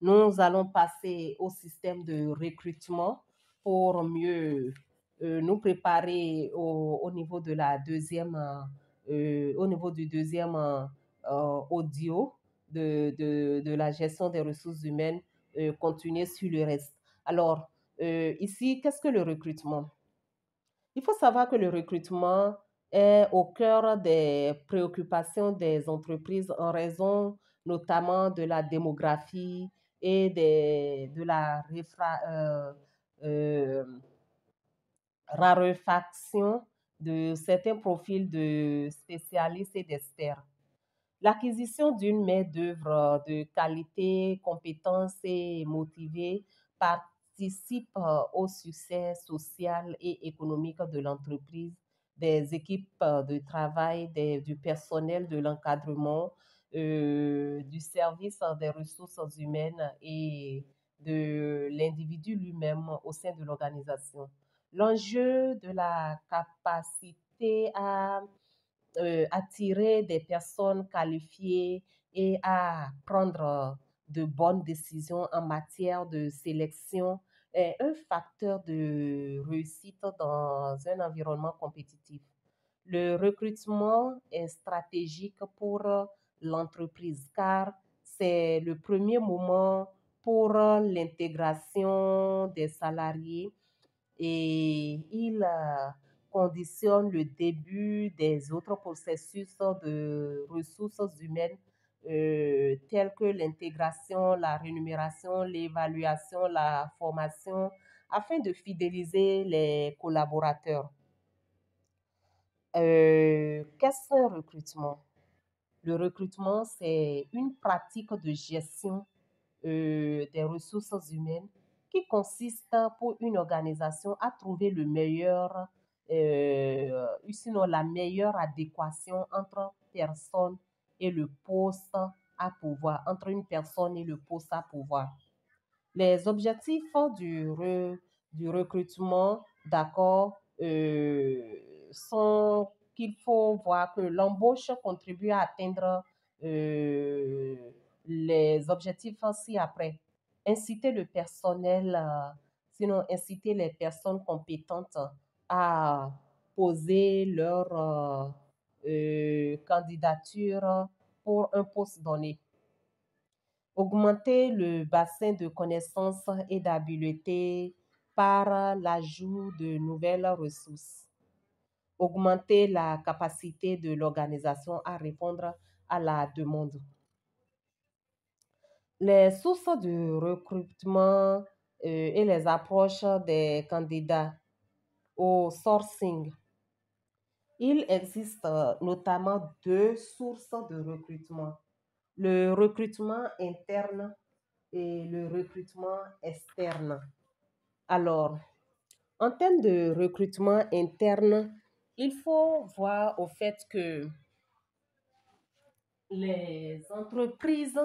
Nous allons passer au système de recrutement pour mieux nous préparer au niveau de la deuxième, au niveau du deuxième audio de la gestion des ressources humaines, continuer sur le reste. Alors, Ici, qu'est-ce que le recrutement? Il faut savoir que le recrutement est au cœur des préoccupations des entreprises en raison notamment de la démographie et de la euh, raréfaction de certains profils de spécialistes et d'experts. L'acquisition d'une main-d'œuvre de qualité, compétente et motivée participe au succès social et économique de l'entreprise, des équipes de travail, du personnel, de l'encadrement, du service des ressources humaines et de l'individu lui-même au sein de l'organisation. L'enjeu de la capacité à attirer des personnes qualifiées et à prendre de bonnes décisions en matière de sélection est un facteur de réussite dans un environnement compétitif. Le recrutement est stratégique pour l'entreprise car c'est le premier moment pour l'intégration des salariés et il conditionne le début des autres processus de ressources humaines tels que l'intégration, la rémunération, l'évaluation, la formation, afin de fidéliser les collaborateurs. Qu'est-ce qu'un recrutement? Le recrutement, c'est une pratique de gestion des ressources humaines qui consiste pour une organisation à trouver le meilleur, sinon la meilleure adéquation entre personne et le poste à pouvoir, entre une personne et le poste à pouvoir. Les objectifs du recrutement, d'accord, sont qu'il faut voir que l'embauche contribue à atteindre euh, les objectifs ci-après. Inciter le personnel, sinon inciter les personnes compétentes à poser leur candidature pour un poste donné. Augmenter le bassin de connaissances et d'habiletés par l'ajout de nouvelles ressources. Augmenter la capacité de l'organisation à répondre à la demande. Les sources de recrutement et les approches des candidats au sourcing. Il existe notamment deux sources de recrutement. Le recrutement interne et le recrutement externe. Alors, en termes de recrutement interne, il faut voir au fait que les entreprises,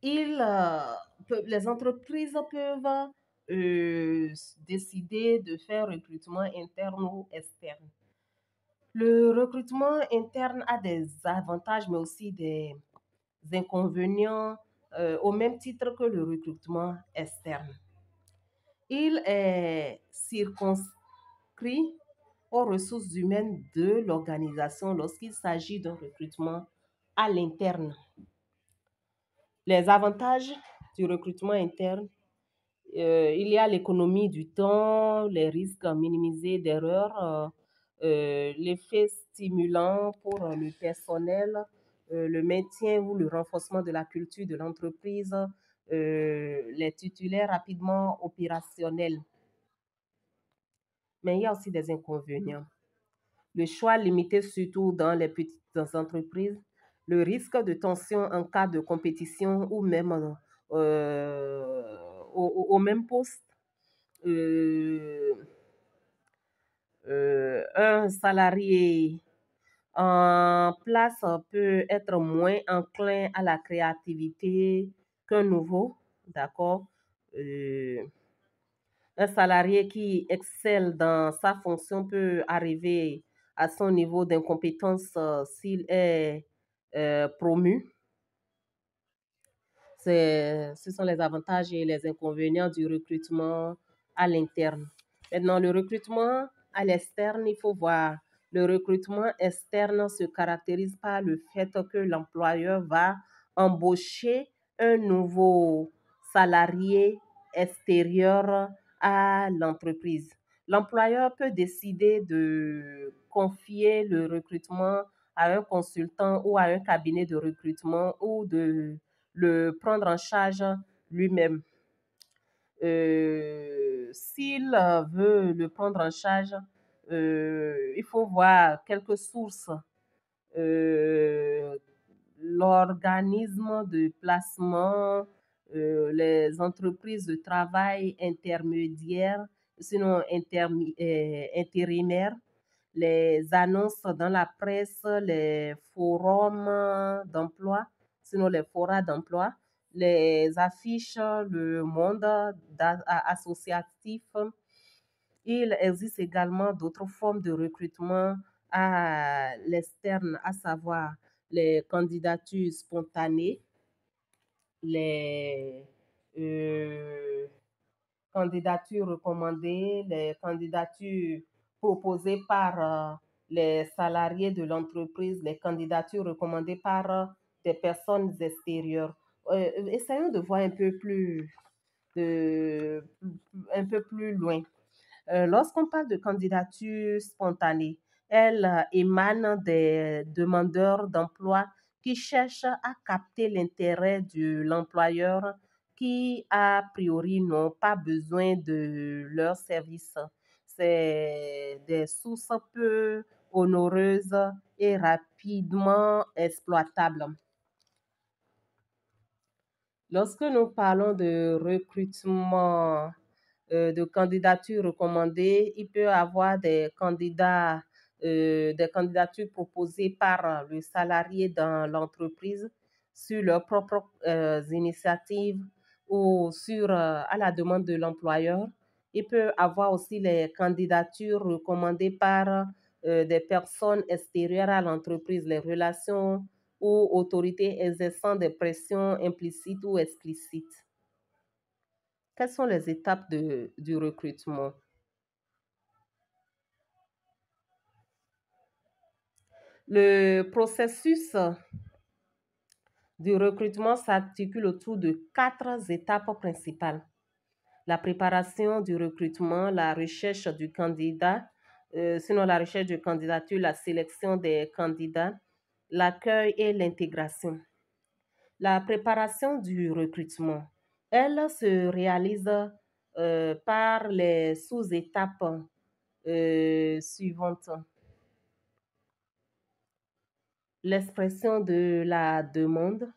les entreprises peuvent décider de faire recrutement interne ou externe. Le recrutement interne a des avantages, mais aussi des inconvénients au même titre que le recrutement externe. Il est circonscrit aux ressources humaines de l'organisation lorsqu'il s'agit d'un recrutement à l'interne. Les avantages du recrutement interne, il y a l'économie du temps, les risques minimisés d'erreurs, l'effet stimulant pour le personnel, le maintien ou le renforcement de la culture de l'entreprise, les titulaires rapidement opérationnels. Mais il y a aussi des inconvénients. Le choix limité surtout dans les petites entreprises, le risque de tension en cas de compétition ou même au même poste. Euh, un salarié en place peut être moins enclin à la créativité qu'un nouveau, d'accord? Euh, un salarié qui excelle dans sa fonction peut arriver à son niveau d'incompétence s'il est promu. Ce sont les avantages et les inconvénients du recrutement à l'interne. Maintenant, le recrutement à l'externe, il faut voir. Le recrutement externe se caractérise par le fait que l'employeur va embaucher un nouveau salarié extérieure à l'entreprise. L'employeur peut décider de confier le recrutement à un consultant ou à un cabinet de recrutement ou de le prendre en charge lui-même. S'il veut le prendre en charge, il faut voir quelques sources. Euh, L'organisme de placement, les entreprises de travail intermédiaires, sinon intérimaires, les annonces dans la presse, les forums d'emploi, sinon les forats d'emploi, les affiches, le monde associatif. Il existe également d'autres formes de recrutement à l'externe, à savoir les candidatures spontanées, les euh, candidatures recommandées, les candidatures proposées par les salariés de l'entreprise, les candidatures recommandées par des personnes extérieures. Essayons de voir un peu plus loin. Lorsqu'on parle de candidature spontanée, elle émane des demandeurs d'emploi qui cherchent à capter l'intérêt de l'employeur qui, a priori, n'ont pas besoin de leurs services. C'est des sources peu honoreuses et rapidement exploitables. Lorsque nous parlons de recrutement de candidatures recommandées, il peut y avoir des candidatures proposées par le salarié dans l'entreprise sur leurs propres initiatives ou à la demande de l'employeur. Il peut y avoir aussi les candidatures recommandées par des personnes extérieures à l'entreprise, les relations ou autorités exerçant des pressions implicites ou explicites. Quelles sont les étapes du recrutement? Le processus du recrutement s'articule autour de 4 étapes principales. La préparation du recrutement, la recherche du candidat, sinon la recherche de candidature, la sélection des candidats, l'accueil et l'intégration. La préparation du recrutement, elle se réalise par les sous-étapes suivantes. L'expression de la demande,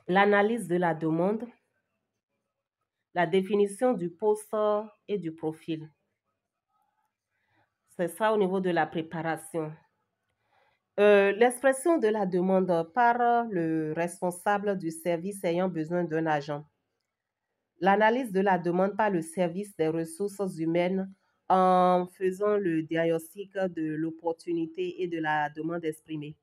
l'analyse de la demande, la définition du poste et du profil. C'est ça au niveau de la préparation. L'expression de la demande par le responsable du service ayant besoin d'un agent. L'analyse de la demande par le service des ressources humaines en faisant le diagnostic de l'opportunité et de la demande exprimée.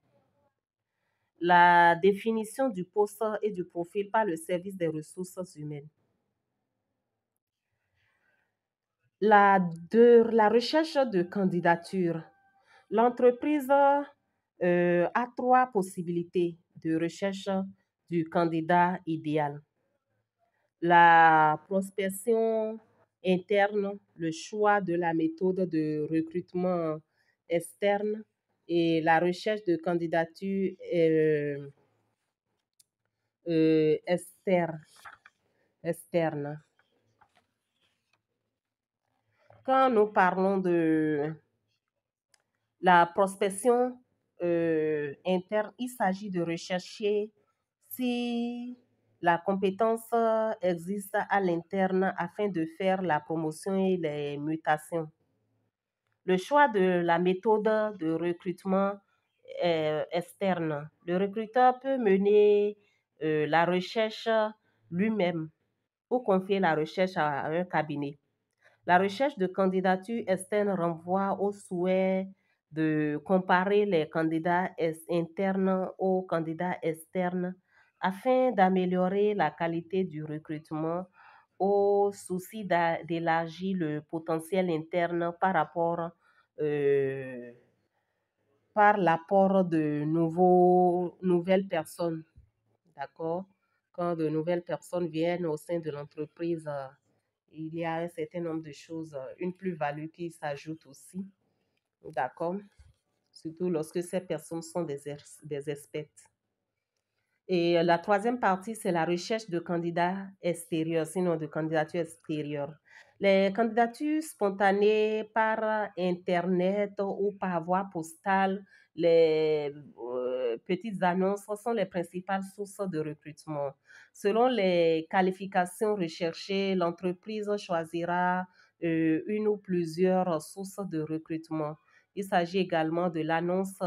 La définition du poste et du profil par le service des ressources humaines. La recherche de candidature. L'entreprise a 3 possibilités de recherche du candidat idéal. La prospection interne, le choix de la méthode de recrutement externe et la recherche de candidature externe. Quand nous parlons de la prospection interne, il s'agit de rechercher si la compétence existe à l'interne afin de faire la promotion et les mutations. Le choix de la méthode de recrutement externe. Le recruteur peut mener la recherche lui-même ou confier la recherche à un cabinet. La recherche de candidatures externes renvoie au souhait de comparer les candidats internes aux candidats externes afin d'améliorer la qualité du recrutement, au souci d'élargir le potentiel interne par l'apport de nouvelles personnes. d'accord? Quand de nouvelles personnes viennent au sein de l'entreprise, il y a un certain nombre de choses, une plus-value qui s'ajoute aussi, d'accord? Surtout lorsque ces personnes sont des experts. Et la troisième partie, c'est la recherche de candidats extérieurs, sinon de candidatures extérieures. Les candidatures spontanées par Internet ou par voie postale, les petites annonces sont les principales sources de recrutement. Selon les qualifications recherchées, l'entreprise choisira une ou plusieurs sources de recrutement. Il s'agit également de l'annonce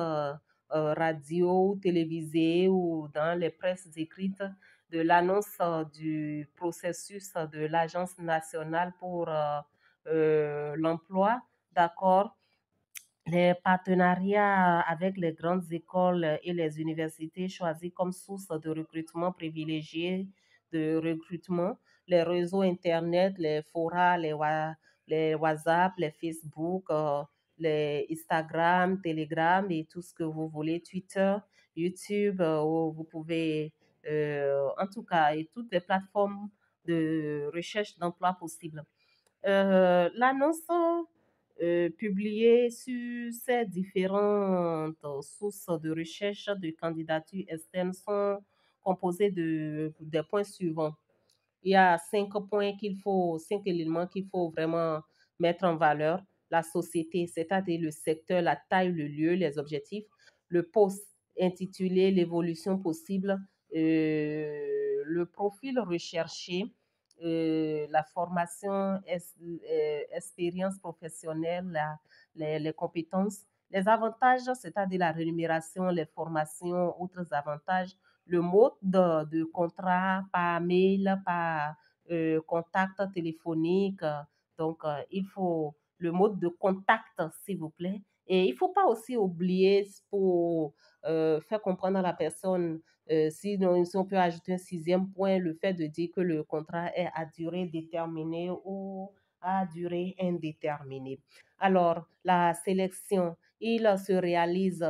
radio ou télévisée ou dans les presses écrites, de l'annonce du processus de l'Agence nationale pour l'emploi, d'accord, les partenariats avec les grandes écoles et les universités choisis comme source de recrutement privilégiés de recrutement, les réseaux Internet, les forums, les WhatsApp, les Facebook, les Instagram, Telegram et tout ce que vous voulez, Twitter, YouTube, où vous pouvez, en tout cas, et toutes les plateformes de recherche d'emploi possibles. L'annonce publiée sur ces différentes sources de recherche de candidatures externes sont composées des points suivants. Il y a 5 points cinq éléments qu'il faut vraiment mettre en valeur. La société, c'est-à-dire le secteur, la taille, le lieu, les objectifs. Le poste intitulé l'évolution possible, le profil recherché, la formation, expérience professionnelle, les compétences. Les avantages, c'est-à-dire la rémunération, les formations, autres avantages, le mode de contrat par mail, par contact téléphonique. Donc, il faut le mode de contact, s'il vous plaît. Et il ne faut pas aussi oublier pour faire comprendre à la personne, si on peut ajouter un sixième point, le fait de dire que le contrat est à durée déterminée ou à durée indéterminée. Alors, la sélection, il se réalise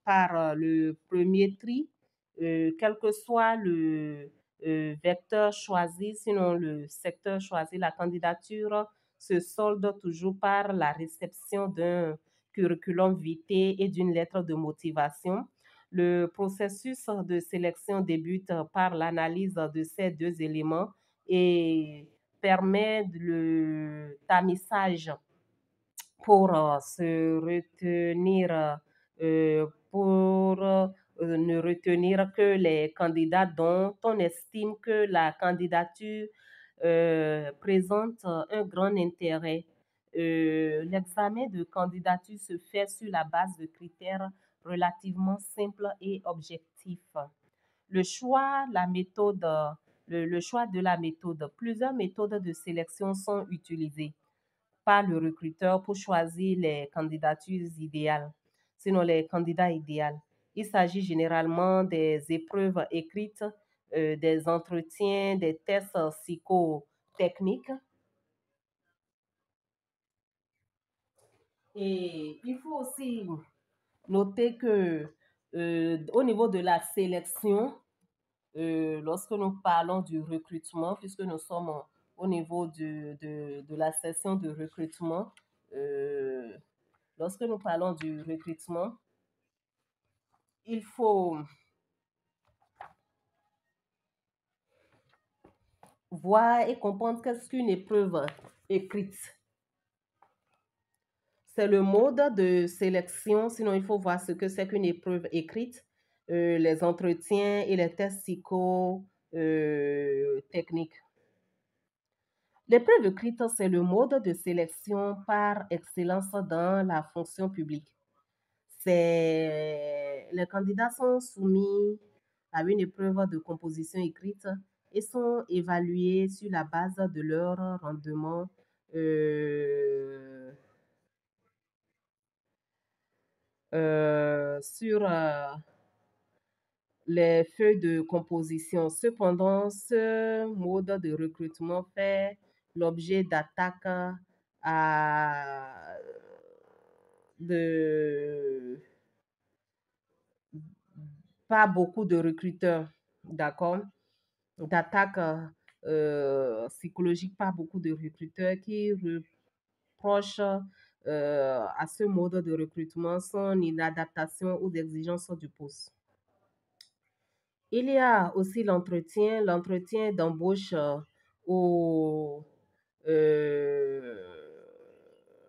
par le premier tri, quel que soit le vecteur choisi, sinon le secteur choisi, la candidature se solde toujours par la réception d'un curriculum vitae et d'une lettre de motivation. Le processus de sélection débute par l'analyse de ces deux éléments et permet le tamissage pour se retenir, pour ne retenir que les candidats dont on estime que la candidature présente un grand intérêt. L'examen de candidature se fait sur la base de critères relativement simples et objectifs. Le choix, la méthode, le choix de la méthode. Plusieurs méthodes de sélection sont utilisées par le recruteur pour choisir les candidatures idéales, sinon les candidats idéaux. Il s'agit généralement des épreuves écrites, des entretiens, des tests psychotechniques. Et il faut aussi noter que au niveau de la sélection, lorsque nous parlons du recrutement, puisque nous sommes au niveau de la session de recrutement, euh, lorsque nous parlons du recrutement, il faut voir et comprendre qu'est-ce qu'une épreuve écrite. C'est le mode de sélection, sinon il faut voir ce que c'est qu'une épreuve écrite, les entretiens et les tests psychotechniques. L'épreuve écrite, c'est le mode de sélection par excellence dans la fonction publique. Les candidats sont soumis à une épreuve de composition écrite et sont évalués sur la base de leur rendement sur les feuilles de composition. Cependant, ce mode de recrutement fait l'objet d'attaques à de pas beaucoup de recruteurs, d'accord, d'attaques psychologiques, pas beaucoup de recruteurs qui reprochent à ce mode de recrutement son inadaptation aux exigences du poste. Il y a aussi l'entretien d'embauche au euh,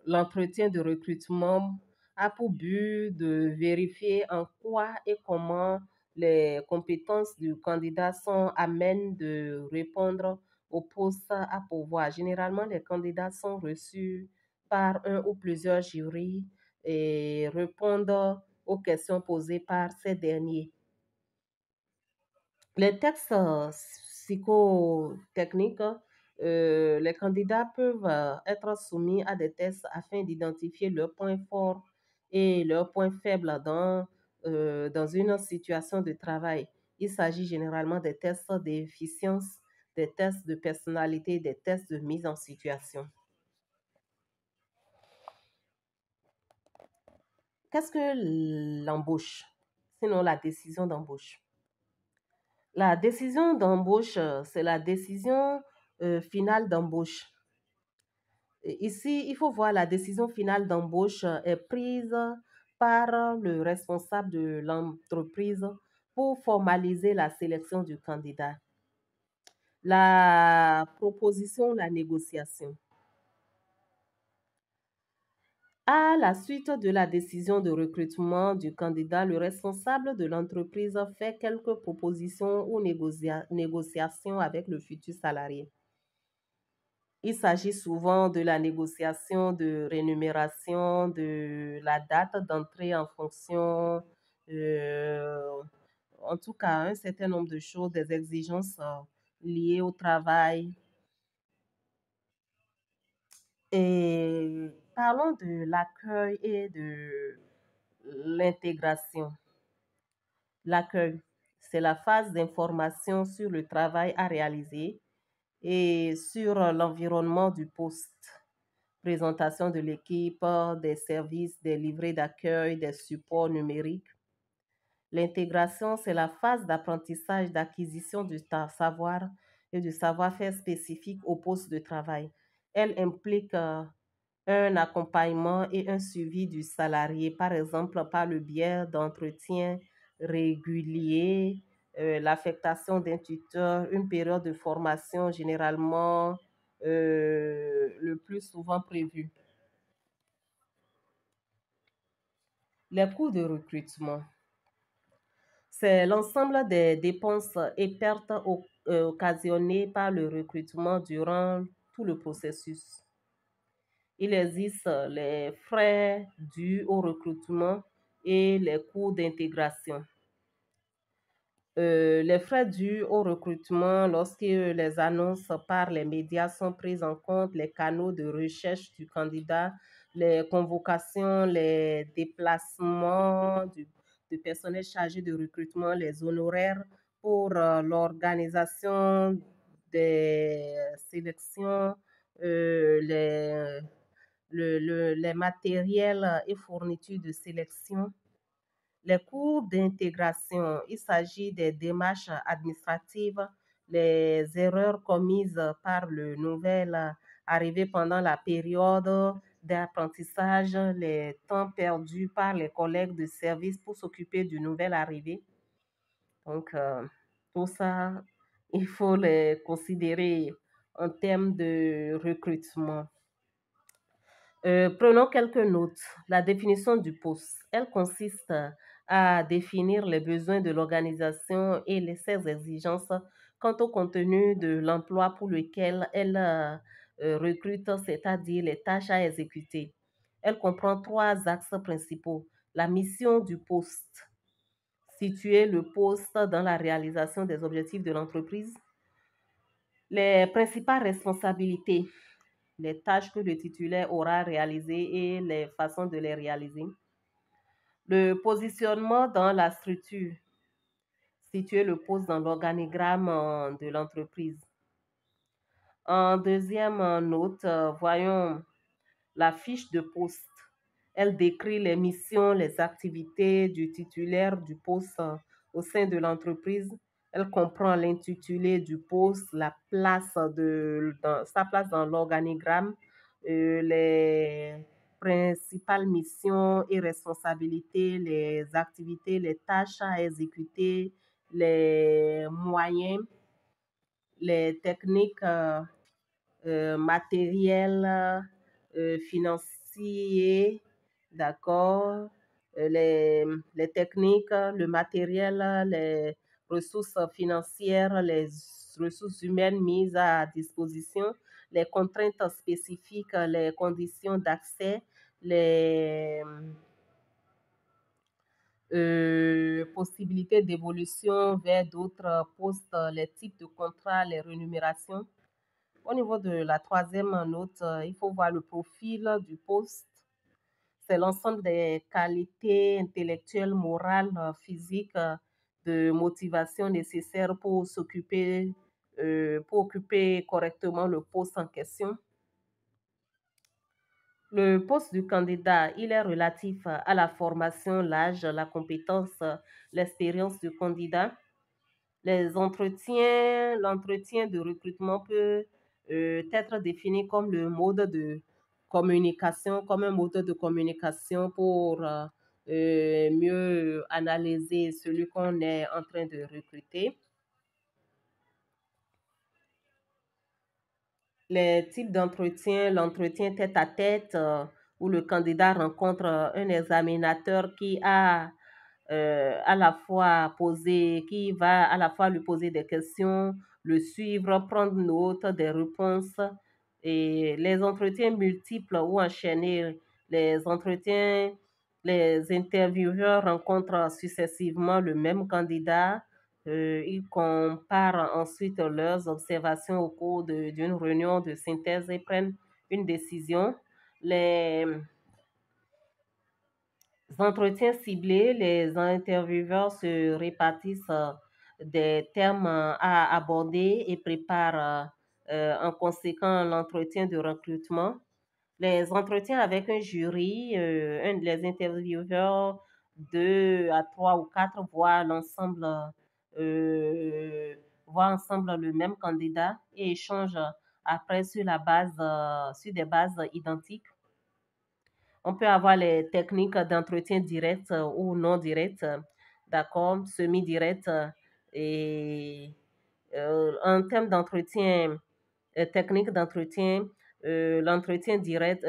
l'entretien de recrutement a pour but de vérifier en quoi et comment les compétences du candidat sont amènes de répondre au poste à pourvoir. Généralement, les candidats sont reçus par un ou plusieurs jurys et répondent aux questions posées par ces derniers. Les textes psychotechniques, les candidats peuvent être soumis à des tests afin d'identifier leurs points forts et leurs points faibles dans une situation de travail. Il s'agit généralement des tests d'efficience, des tests de personnalité, des tests de mise en situation. Qu'est-ce que l'embauche? Sinon, la décision d'embauche. La décision d'embauche, c'est la décision finale d'embauche. Ici, il faut voir la décision finale d'embauche est prise par le responsable de l'entreprise pour formaliser la sélection du candidat. La proposition, la négociation. À la suite de la décision de recrutement du candidat, le responsable de l'entreprise fait quelques propositions ou négociations avec le futur salarié. Il s'agit souvent de la négociation de rémunération, de la date d'entrée en fonction, euh, en tout cas un certain nombre de choses, des exigences liées au travail. Et parlons de l'accueil et de l'intégration. L'accueil, c'est la phase d'information sur le travail à réaliser et sur l'environnement du poste. Présentation de l'équipe, des services, des livrets d'accueil, des supports numériques. L'intégration, c'est la phase d'apprentissage, d'acquisition du savoir et du savoir-faire spécifique au poste de travail. Elle implique un accompagnement et un suivi du salarié, par exemple par le biais d'entretiens réguliers, l'affectation d'un tuteur, une période de formation généralement le plus souvent prévue. Les coûts de recrutement, c'est l'ensemble des dépenses et pertes occasionnées par le recrutement durant tout le processus. Il existe les frais dus au recrutement et les coûts d'intégration. Les frais dus au recrutement, lorsque les annonces par les médias sont prises en compte, les canaux de recherche du candidat, les convocations, les déplacements du personnel chargé de recrutement, les honoraires pour l'organisation des sélections, les matériels et fournitures de sélection. Les coûts d'intégration, il s'agit des démarches administratives, les erreurs commises par le nouvel arrivé pendant la période d'apprentissage, les temps perdus par les collègues de service pour s'occuper du nouvel arrivé. Donc, tout ça, il faut les considérer en termes de recrutement. Prenons quelques notes. La définition du poste, elle consiste à définir les besoins de l'organisation et ses exigences quant au contenu de l'emploi pour lequel elle recrute, c'est-à-dire les tâches à exécuter. Elle comprend trois axes principaux. La mission du poste, situer le poste dans la réalisation des objectifs de l'entreprise. Les principales responsabilités, les tâches que le titulaire aura réalisées et les façons de les réaliser. Le positionnement dans la structure, situer le poste dans l'organigramme de l'entreprise. En deuxième note, voyons la fiche de poste. Elle décrit les missions, les activités du titulaire du poste au sein de l'entreprise. Elle comprend l'intitulé du poste, sa place dans l'organigramme, les principales missions et responsabilités, les activités, les tâches à exécuter, les moyens, les techniques matériels, financiers, d'accord, les techniques, le matériel, les ressources financières, les ressources humaines mises à disposition, les contraintes spécifiques, les conditions d'accès, les possibilités d'évolution vers d'autres postes, les types de contrats, les rémunérations. Au niveau de la troisième note, il faut voir le profil du poste. C'est l'ensemble des qualités intellectuelles, morales, physiques, de motivation nécessaires pour occuper correctement le poste en question. Le poste du candidat, il est relatif à la formation, l'âge, la compétence, l'expérience du candidat. L'entretien de recrutement peut être défini comme le mode de communication, comme un mode de communication pour mieux analyser celui qu'on est en train de recruter. Les types d'entretien, l'entretien tête à tête, où le candidat rencontre un examinateur qui a qui va à la fois lui poser des questions, le suivre, prendre note des réponses. Et les entretiens multiples ou enchaînés, les intervieweurs rencontrent successivement le même candidat. Ils comparent ensuite leurs observations au cours d'une réunion de synthèse et prennent une décision. Les entretiens ciblés, les intervieweurs se répartissent des thèmes à aborder et préparent en conséquent l'entretien de recrutement. Les entretiens avec un jury, les intervieweurs, 2 à 3 ou 4 euh, voient ensemble le même candidat et échangent après sur des bases identiques. On peut avoir les techniques d'entretien direct ou non direct, d'accord, semi-direct. Et en termes d'entretien, technique d'entretien, l'entretien direct,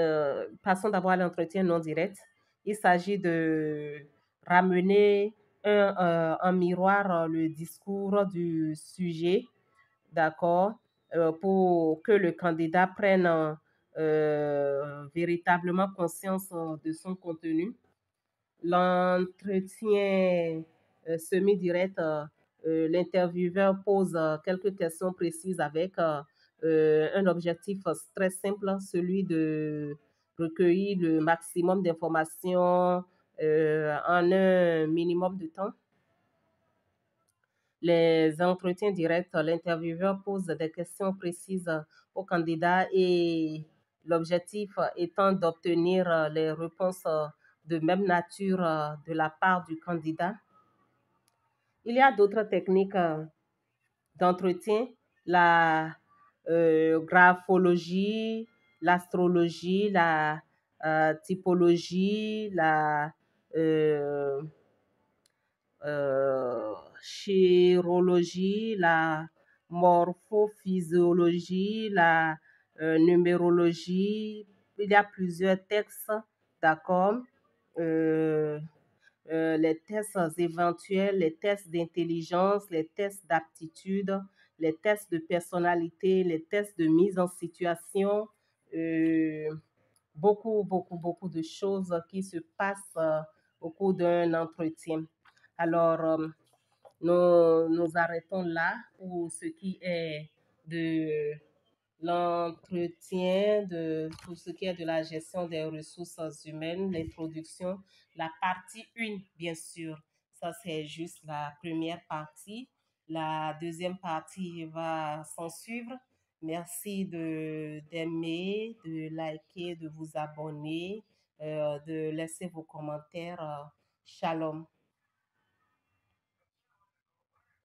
passons d'abord à l'entretien non direct. Il s'agit de ramener en miroir le discours du sujet, d'accord, pour que le candidat prenne véritablement conscience de son contenu. L'entretien semi-direct, l'intervieweur pose quelques questions précises avec un objectif très simple, celui de recueillir le maximum d'informations en un minimum de temps. Les entretiens directs, l'intervieweur pose des questions précises au candidat et l'objectif étant d'obtenir les réponses de même nature de la part du candidat. Il y a d'autres techniques d'entretien, la graphologie, l'astrologie, la typologie, la chirologie, la morphophysiologie, la numérologie. Il y a plusieurs textes, d'accord. Les tests éventuels, les tests d'intelligence, les tests d'aptitude, les tests de personnalité, les tests de mise en situation. Beaucoup de choses qui se passent au cours d'un entretien. Alors, nous arrêtons là pour ce qui est de l'entretien, de tout ce qui est de la gestion des ressources humaines, l'introduction, la partie 1, bien sûr. Ça, c'est juste la première partie. La deuxième partie va s'en suivre. Merci d'aimer, de liker, de vous abonner, de laisser vos commentaires. Shalom.